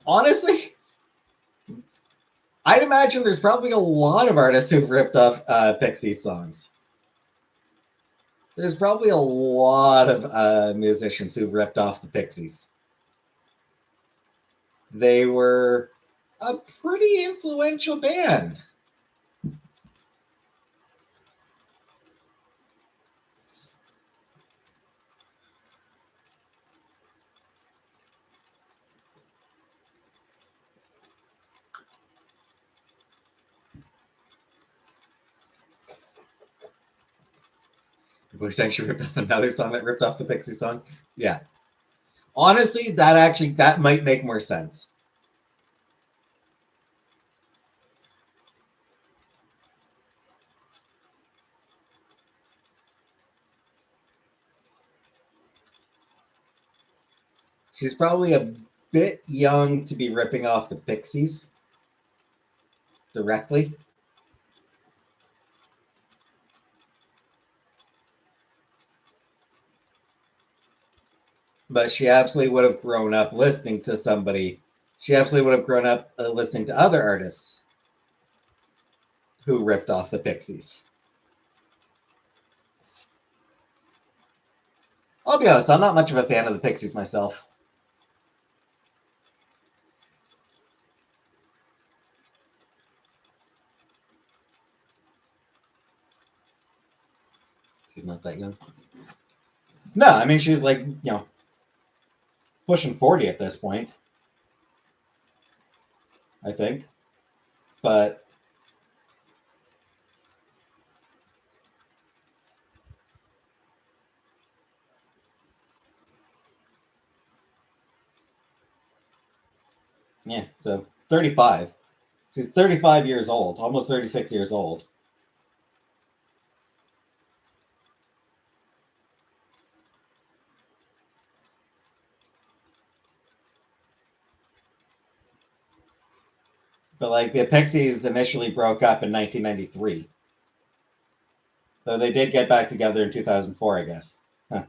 honestly, I'd imagine there's probably a lot of artists who've ripped off Pixie songs. There's probably a lot of musicians who've ripped off the Pixies. They were a pretty influential band. People saying she ripped off another song that ripped off the Pixie song. Yeah. Honestly, that might make more sense. She's probably a bit young to be ripping off the Pixies directly. But she absolutely would have grown up listening to somebody. She absolutely would have grown up listening to other artists who ripped off the Pixies. I'll be honest, I'm not much of a fan of the Pixies myself. She's not that young. No, I mean, she's like, pushing 40 at this point, I think. But yeah, so 35. She's 35 years old, almost 36 years old. But like the Pixies initially broke up in 1993. Though they did get back together in 2004, I guess. Huh.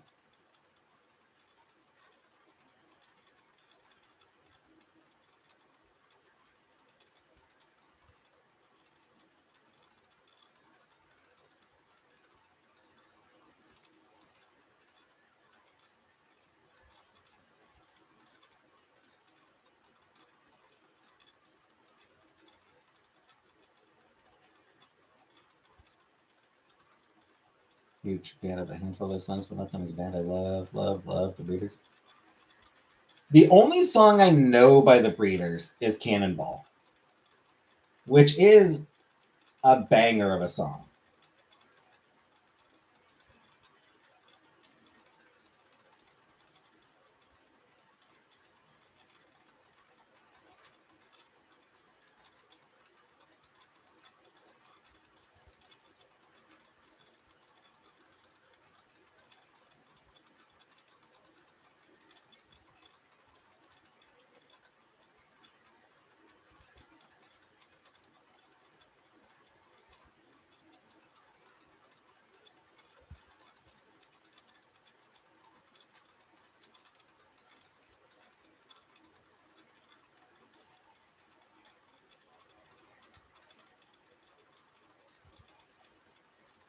Huge fan of a handful of songs, but not them as a band. I love the Breeders. The only song I know by the Breeders is Cannonball, which is a banger of a song.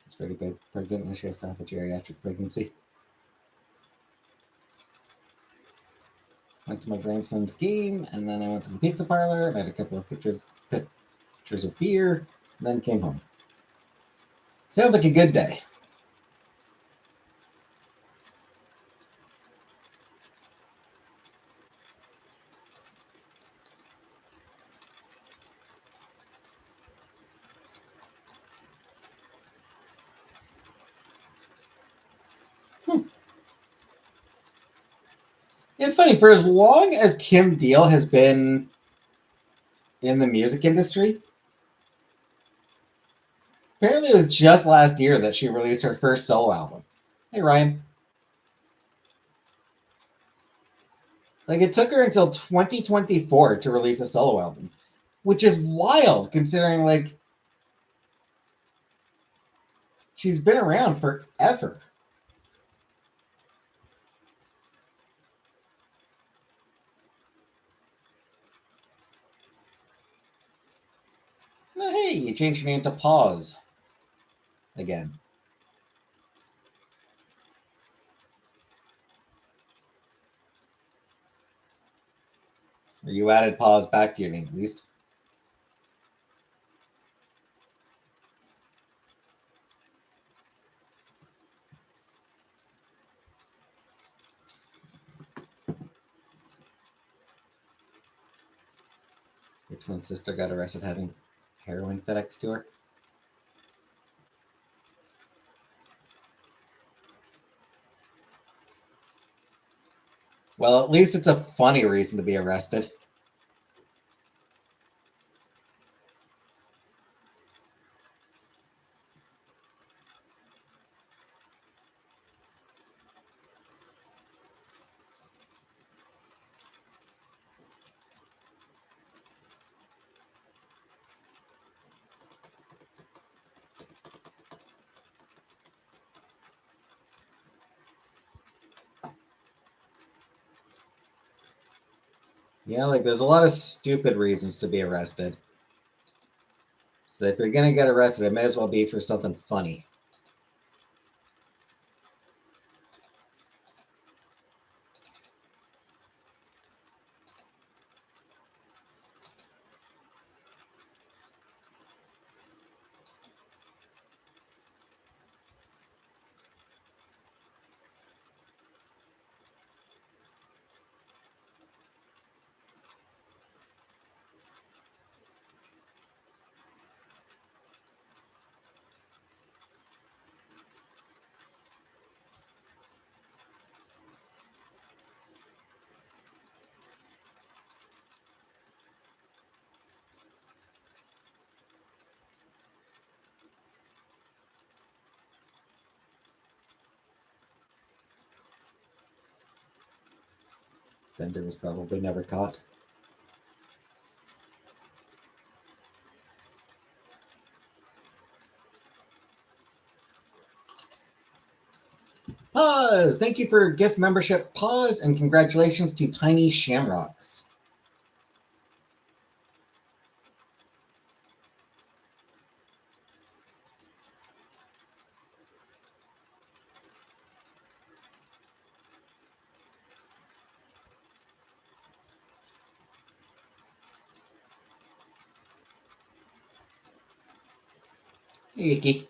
She's pretty big, pregnant, and she has to have a geriatric pregnancy. Went to my grandson's game, and then I went to the pizza parlor and had a couple of pictures of beer, and then came home. Sounds like a good day. It's funny, for as long as Kim Deal has been in the music industry, apparently it was just last year that she released her first solo album. Hey, Ryan. Like, it took her until 2024 to release a solo album, which is wild considering, like, she's been around forever. Oh, hey, you changed your name to Pause again. Or you added Pause back to your name, at least. Your twin sister got arrested having heroin FedEx to her. Well, at least it's a funny reason to be arrested. Yeah, like there's a lot of stupid reasons to be arrested. So if you're gonna get arrested, it may as well be for something funny. Sender was probably never caught. Pause! Thank you for gift membership, Pause, and congratulations to Tiny Shamrocks. Hey, Icky.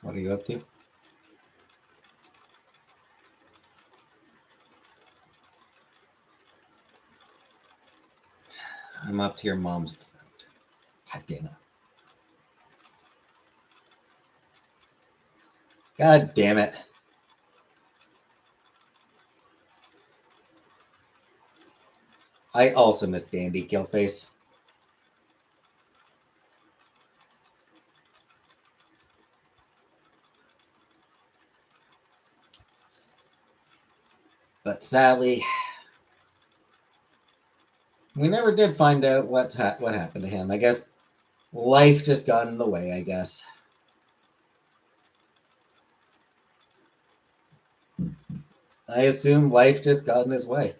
What are you up to? I'm up to your mom's throat. God damn it. God damn it. I also miss Dandy Killface. But sadly, we never did find out what happened to him. I guess life just got in the way, I guess. I assume life just got in his way.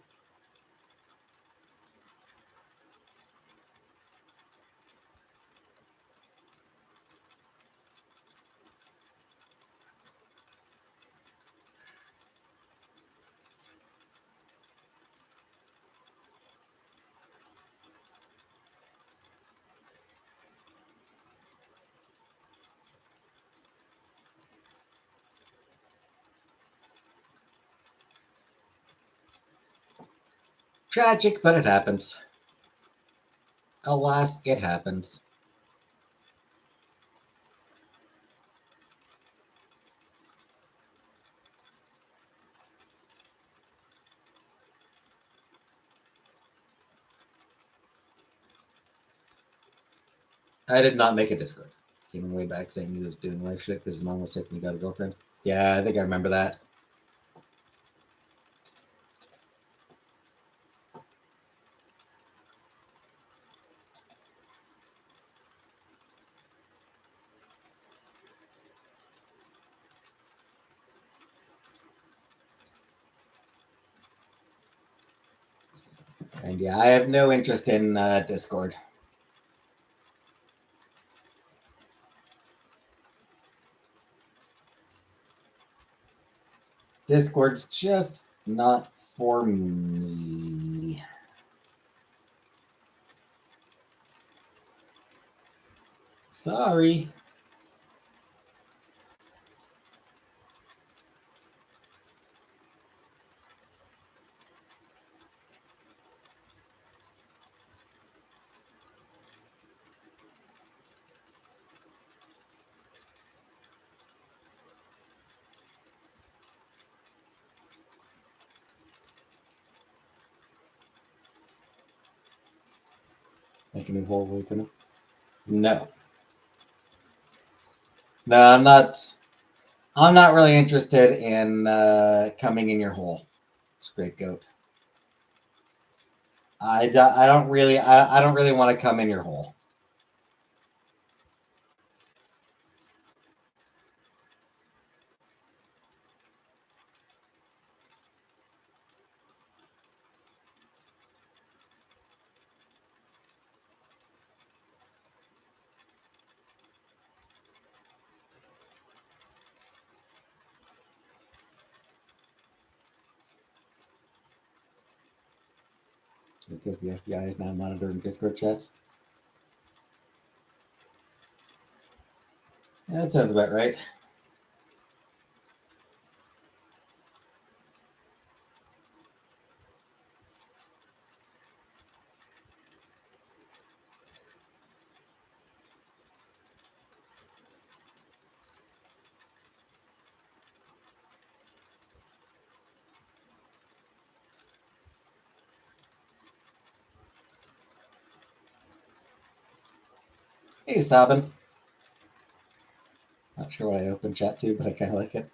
Tragic, but it happens. Alas, it happens. I did not make a Discord. Came way back saying he was doing life shit because his mom was sick and he got a girlfriend. Yeah, I think I remember that. And yeah, I have no interest in Discord. Discord's just not for me. Sorry. Make a new hole open it. No. No, I'm not. I'm not really interested in coming in your hole, scapegoat. I don't really I don't really want to come in your hole. Because the FBI is now monitoring Discord chats. Yeah, that sounds about right. Hey, Sabin. Not sure what I opened chat to, but I kind of like it.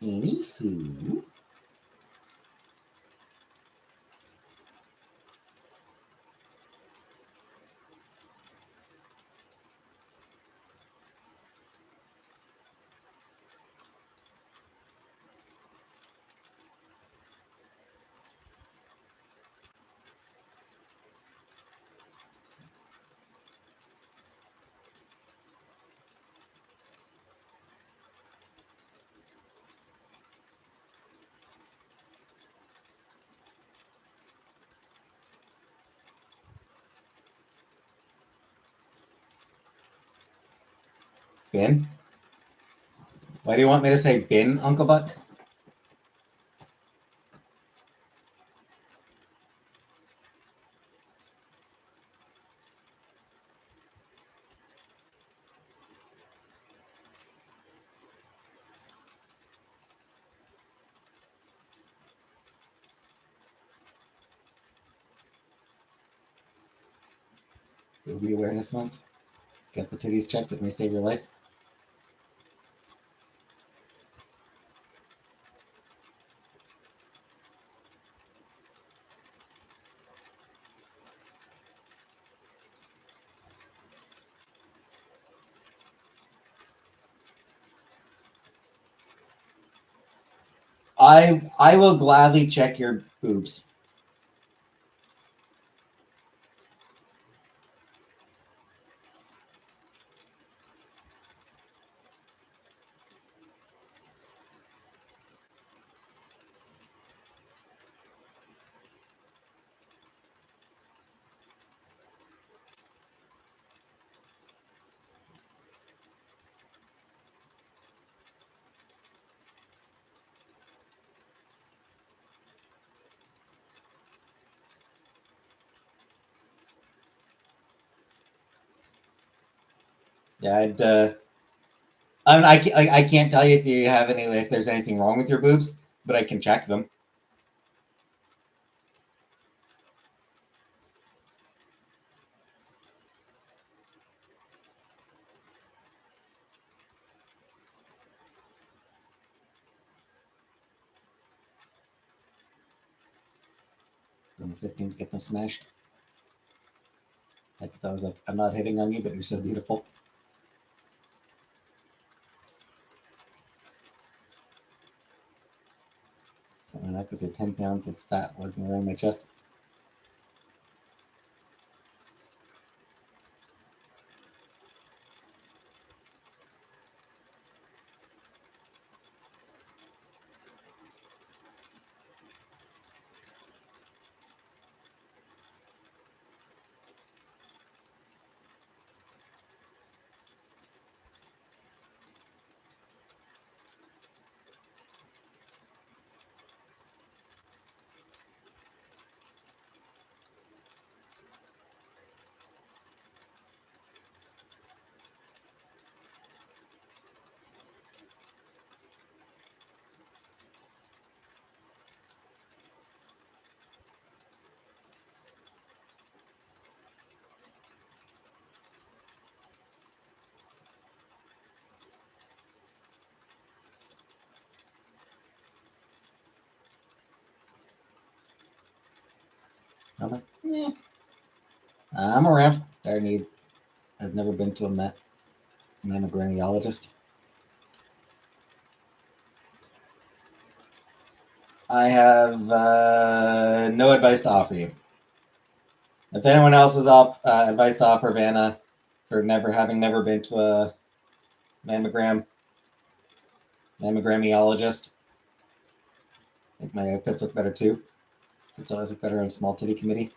Anywho. Bin? Why do you want me to say bin, Uncle Buck? Booby Awareness Month. Get the titties checked. It may save your life. I will gladly check your boobs. Yeah, I can't tell you if there's anything wrong with your boobs, but I can check them. On the 15th to get them smashed. Like I was like, I'm not hitting on you, but you're so beautiful. Coming out because you're 10 pounds of fat lugging around my chest. I'm like, yeah, I'm around. I've never been to a mammogramiologist. I have no advice to offer you. If anyone else has advice to offer Vanna for never been to a mammogramiologist, make my outfits look better too. It's always look better on small titty committee.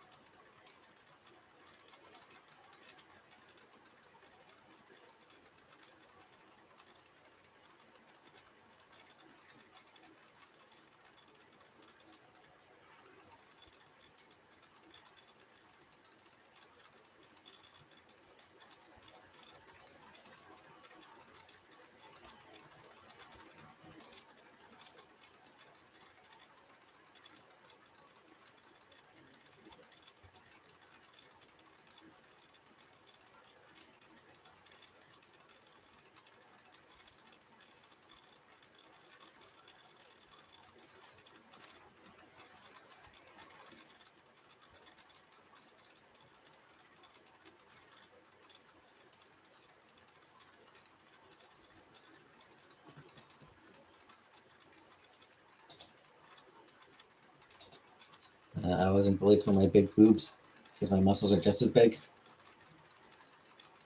I wasn't bullied for my big boobs because my muscles are just as big.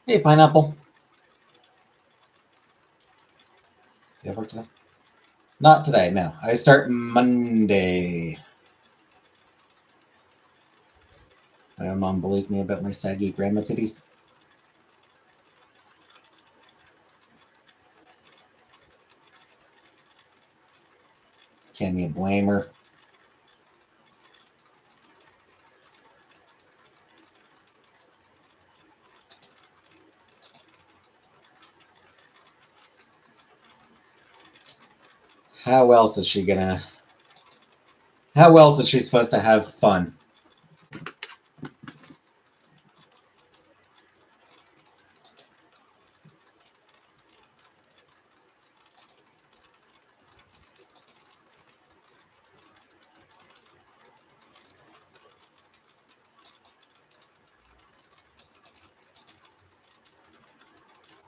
Hey, Pineapple. Do you have work today? Not today, no. I start Monday. My mom bullies me about my saggy grandma titties. Can you blame her? How else is she gonna... How else is she supposed to have fun?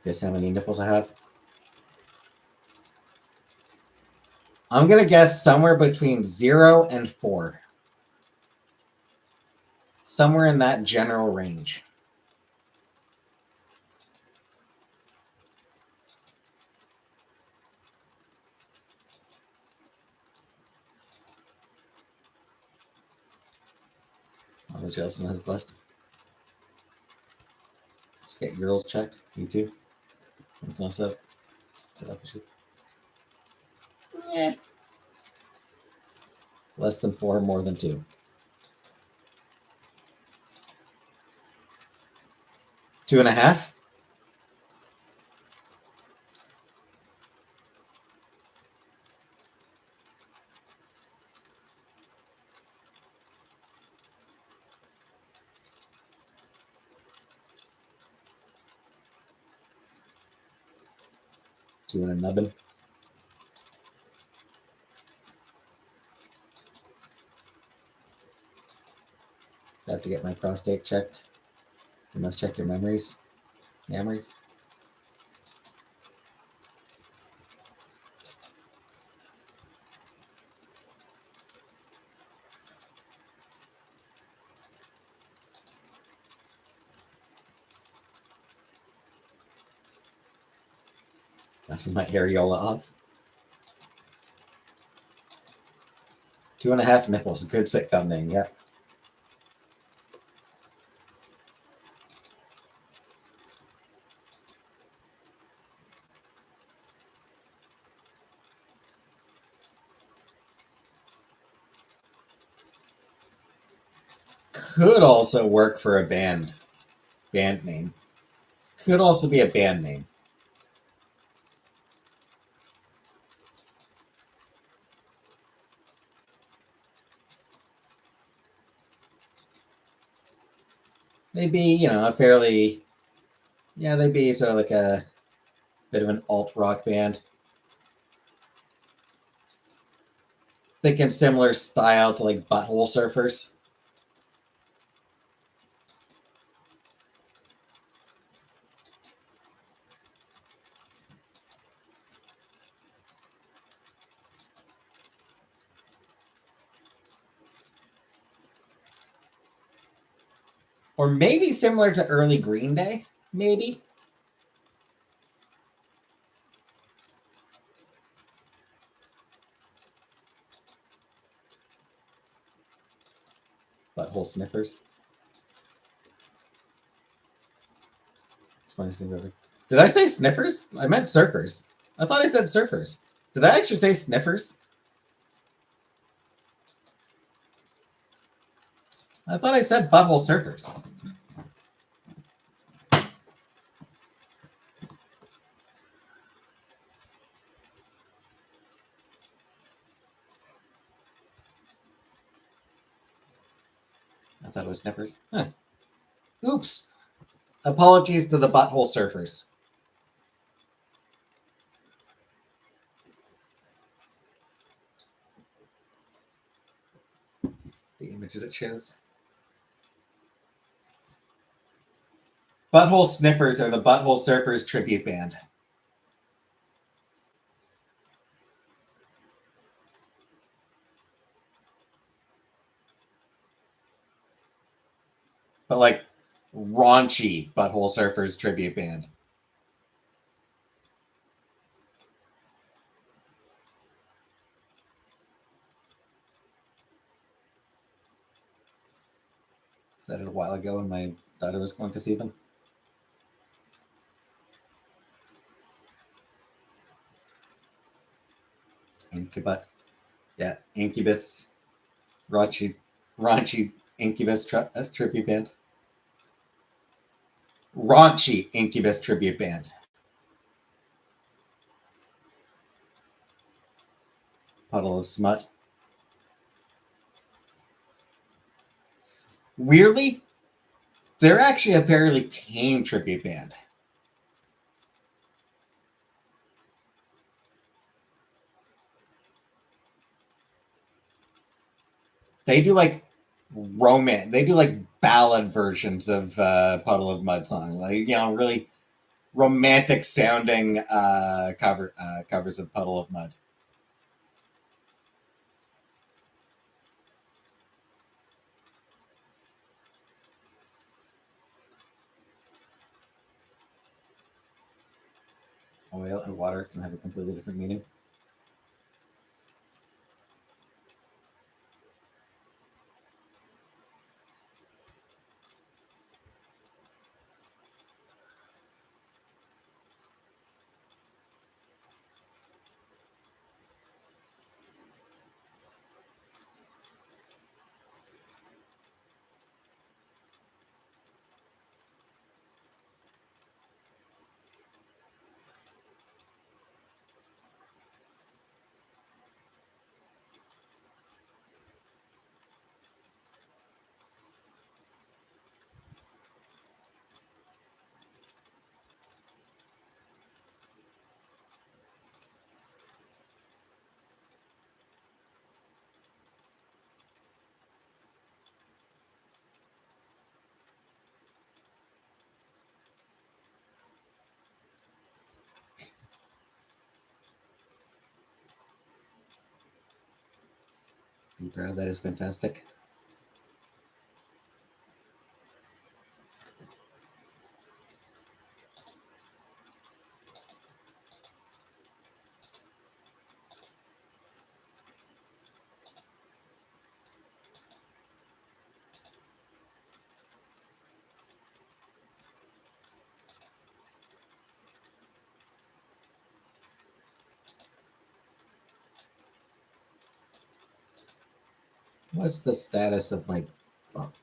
Guess how many nipples I have? I'm gonna guess somewhere between 0 and 4. Somewhere in that general range. Oh, the Jelson has blessed. Just get girls checked. You too. Also, yeah. Less than 4, more than 2. Two and a half? Two and a nubbin. I have to get my prostate checked. You must check your memories. Memories? Laughing my areola off. 2.5 nipples. Good sitcom name, yeah. Could also work for a band name. Could also be a band name. They'd be, a fairly, they'd be sort of like a bit of an alt rock band. Thinking similar style to like Butthole Surfers. Or maybe similar to early Green Day, maybe. Butthole Sniffers. It's funniest thing ever. Did I say sniffers? I meant surfers. I thought I said surfers. Did I actually say sniffers? I thought I said butthole surfers. I thought it was sniffers. Huh. Oops. Apologies to the butthole surfers. The images it shows. Butthole Sniffers are the Butthole Surfers tribute band. but like raunchy Butthole Surfers tribute band. Said it a while ago when my daughter was going to see them. Incubus. Yeah, Incubus. Raunchy Incubus tribute band. Raunchy Incubus tribute band. Puddle of Smut. Weirdly, they're actually a fairly tame tribute band. They do like romance. They do like ballad versions of Puddle of Mud song, like really romantic sounding covers of Puddle of Mud. Oil and water can have a completely different meaning. Libra, that is fantastic. What's the status of my book?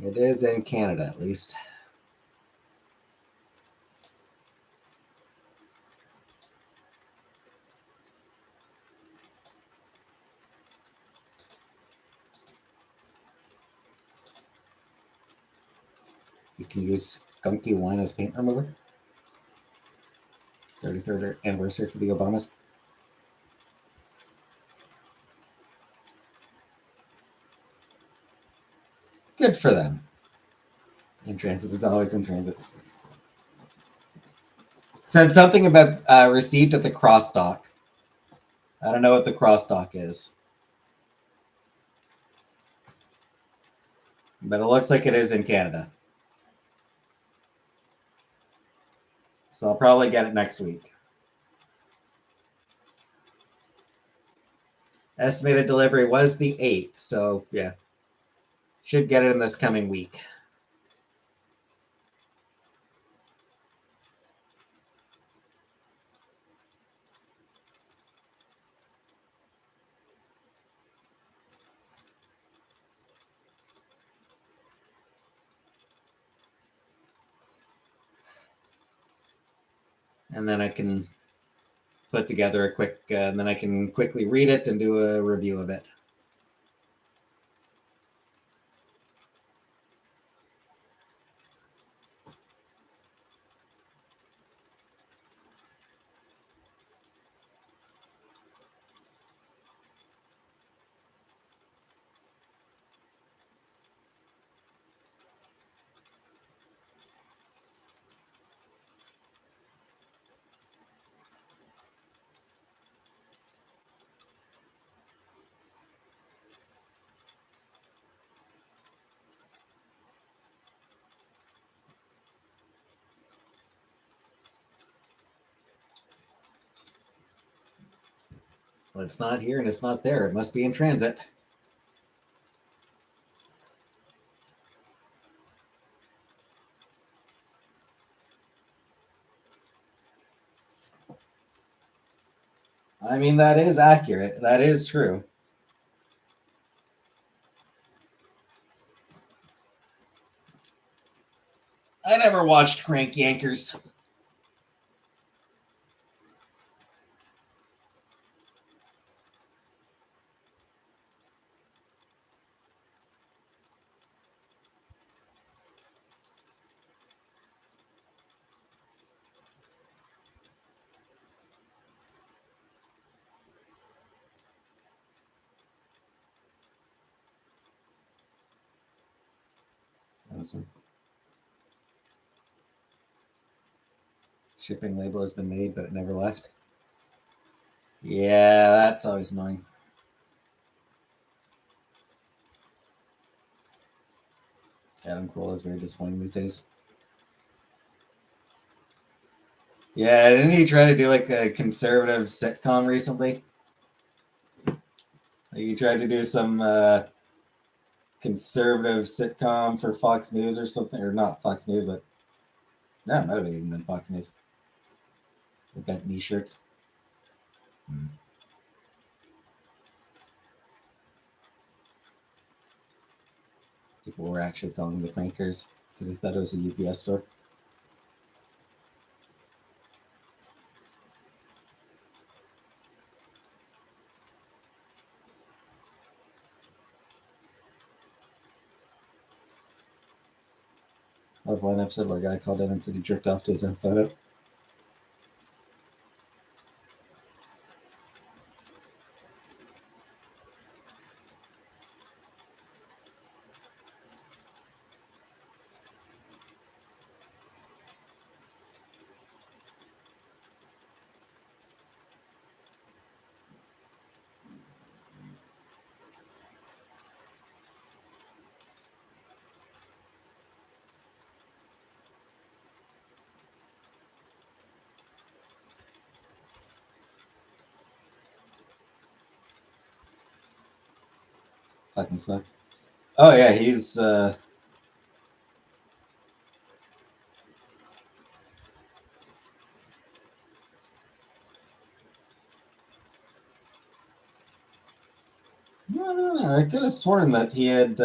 It is in Canada, at least. You can use Gunky Wine as paint remover. 33rd anniversary for the Obamas. Good for them. In transit is always in transit. Said something about received at the cross dock. I don't know what the cross dock is, but it looks like it is in Canada. So I'll probably get it next week. Estimated delivery was the 8th, so yeah. Should get it in this coming week. And then I can put together a quick, and then I can quickly read it and do a review of it. Well, it's not here and it's not there. It must be in transit. I mean, that is accurate. That is true. I never watched Crank Yankers. Shipping label has been made, but it never left. Yeah, that's always annoying. Adam Carolla is very disappointing these days. Yeah, didn't he try to do like a conservative sitcom recently? Like he tried to do some conservative sitcom for Fox News or something, or not Fox News, but no, it might have even been Fox News. Or bent knee shirts. Hmm. People were actually calling the Crankers because they thought it was a UPS store. I love one episode where a guy called in and said he jerked off to his own photo. Fucking sucks. Oh yeah, he's I don't know. I could have sworn that he had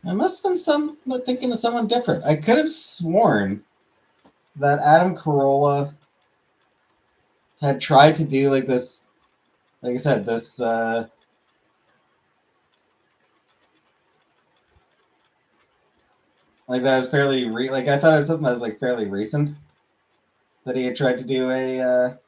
I must have been thinking of someone different. I could have sworn that Adam Carolla had tried to do like this, like I said, this like that was fairly like I thought it was something that was like fairly recent that he had tried to do a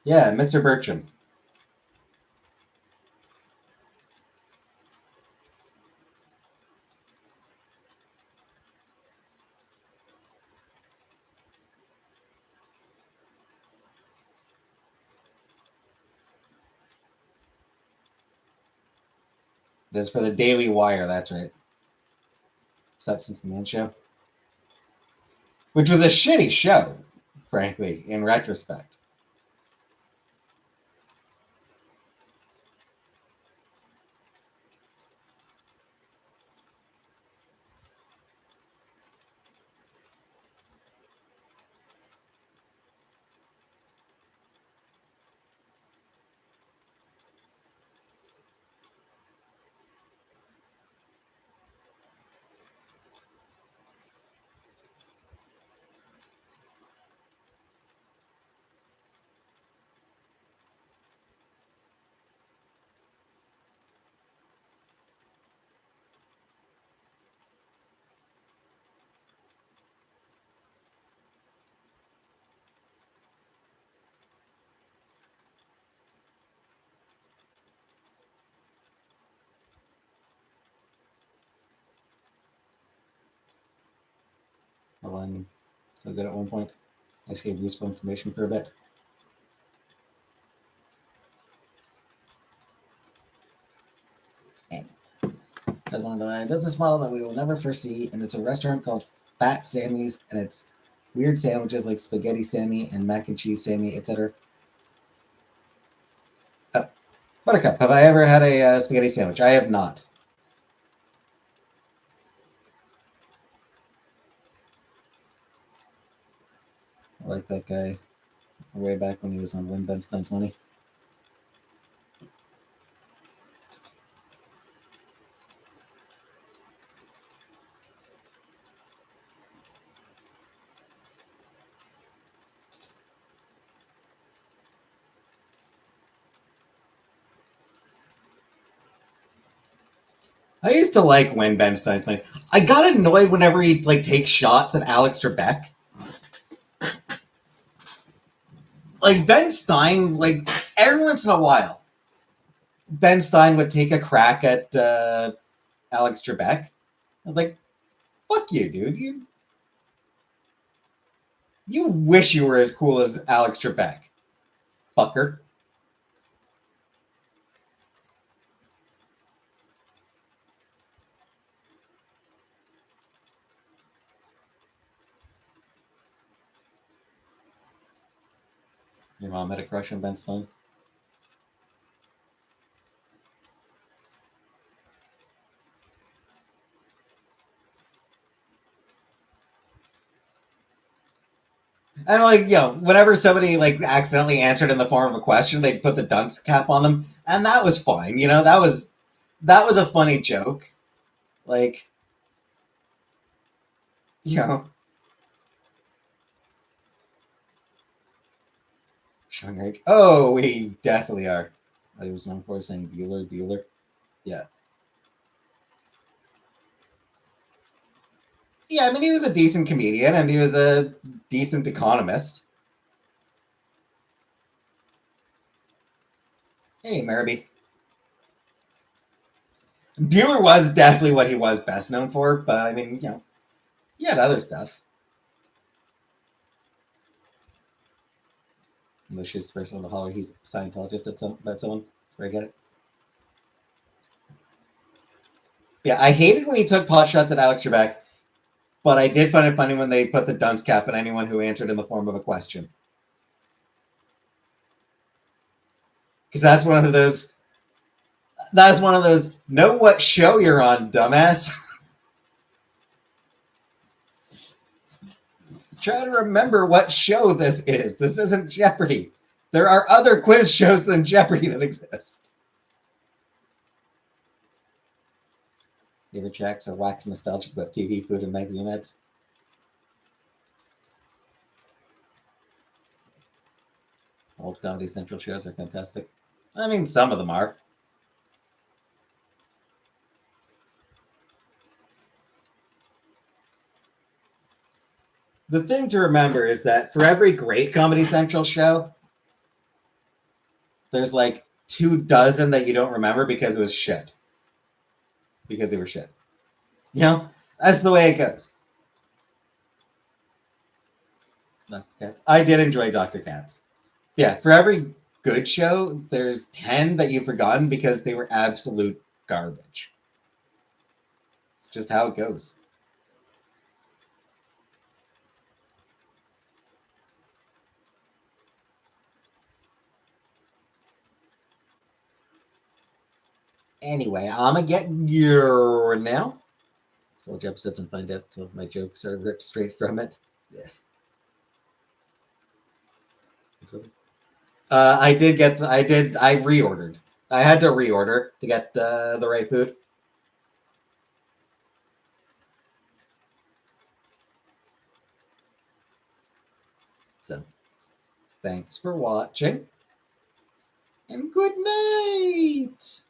yeah, Mr. Bertram. It is for the Daily Wire, that's right. Substance Command show. Which was a shitty show, frankly, in retrospect. Well, I'm so good at one point. Actually have useful information for a bit. And that's one of the business model that we will never foresee, and it's a restaurant called Fat Sammy's, and it's weird sandwiches like spaghetti Sammy and mac and cheese Sammy, etc. Buttercup, have I ever had a spaghetti sandwich? I have not. I like that guy way back when he was on Win Ben Stuns Money. I used to like Win Ben Stein's Money. I got annoyed whenever he'd like take shots at Alex Trebek. Like Ben Stein, like every once in a while, Ben Stein would take a crack at Alex Trebek. I was like, "Fuck you, dude! You wish you were as cool as Alex Trebek, fucker." Your mom had a crush on Ben Stein. And like, whenever somebody like accidentally answered in the form of a question, they'd put the dunce cap on them, and that was fine. That was a funny joke. Like, you know, Shanghai. Oh, we definitely are. I was known for saying Bueller. Yeah. Yeah, I mean, he was a decent comedian and he was a decent economist. Hey, Marby. Bueller was definitely what he was best known for, but I mean, he had other stuff. Unless she's the first one to holler he's a Scientologist about someone. Where I get it. Yeah, I hated when he took pot shots at Alex Trebek, but I did find it funny when they put the dunce cap on anyone who answered in the form of a question. Because that's one of those. That's one of those. Know what show you're on, dumbass. Try to remember what show this is. This isn't Jeopardy. There are other quiz shows than Jeopardy that exist. You ever checks are wax nostalgic about TV, food, and magazine ads? Old Comedy Central shows are fantastic. I mean, some of them are. The thing to remember is that for every great Comedy Central show, there's like 24 that you don't remember because it was shit. Because they were shit. That's the way it goes. Dr. Katz. I did enjoy Dr. Katz. Yeah, for every good show, there's 10 that you've forgotten because they were absolute garbage. It's just how it goes. Anyway, I'm gonna get your now. So watch episodes and find out some of my jokes are ripped straight from it. Yeah. I did get. I did. I reordered. I had to reorder to get the right food. So, thanks for watching, and good night.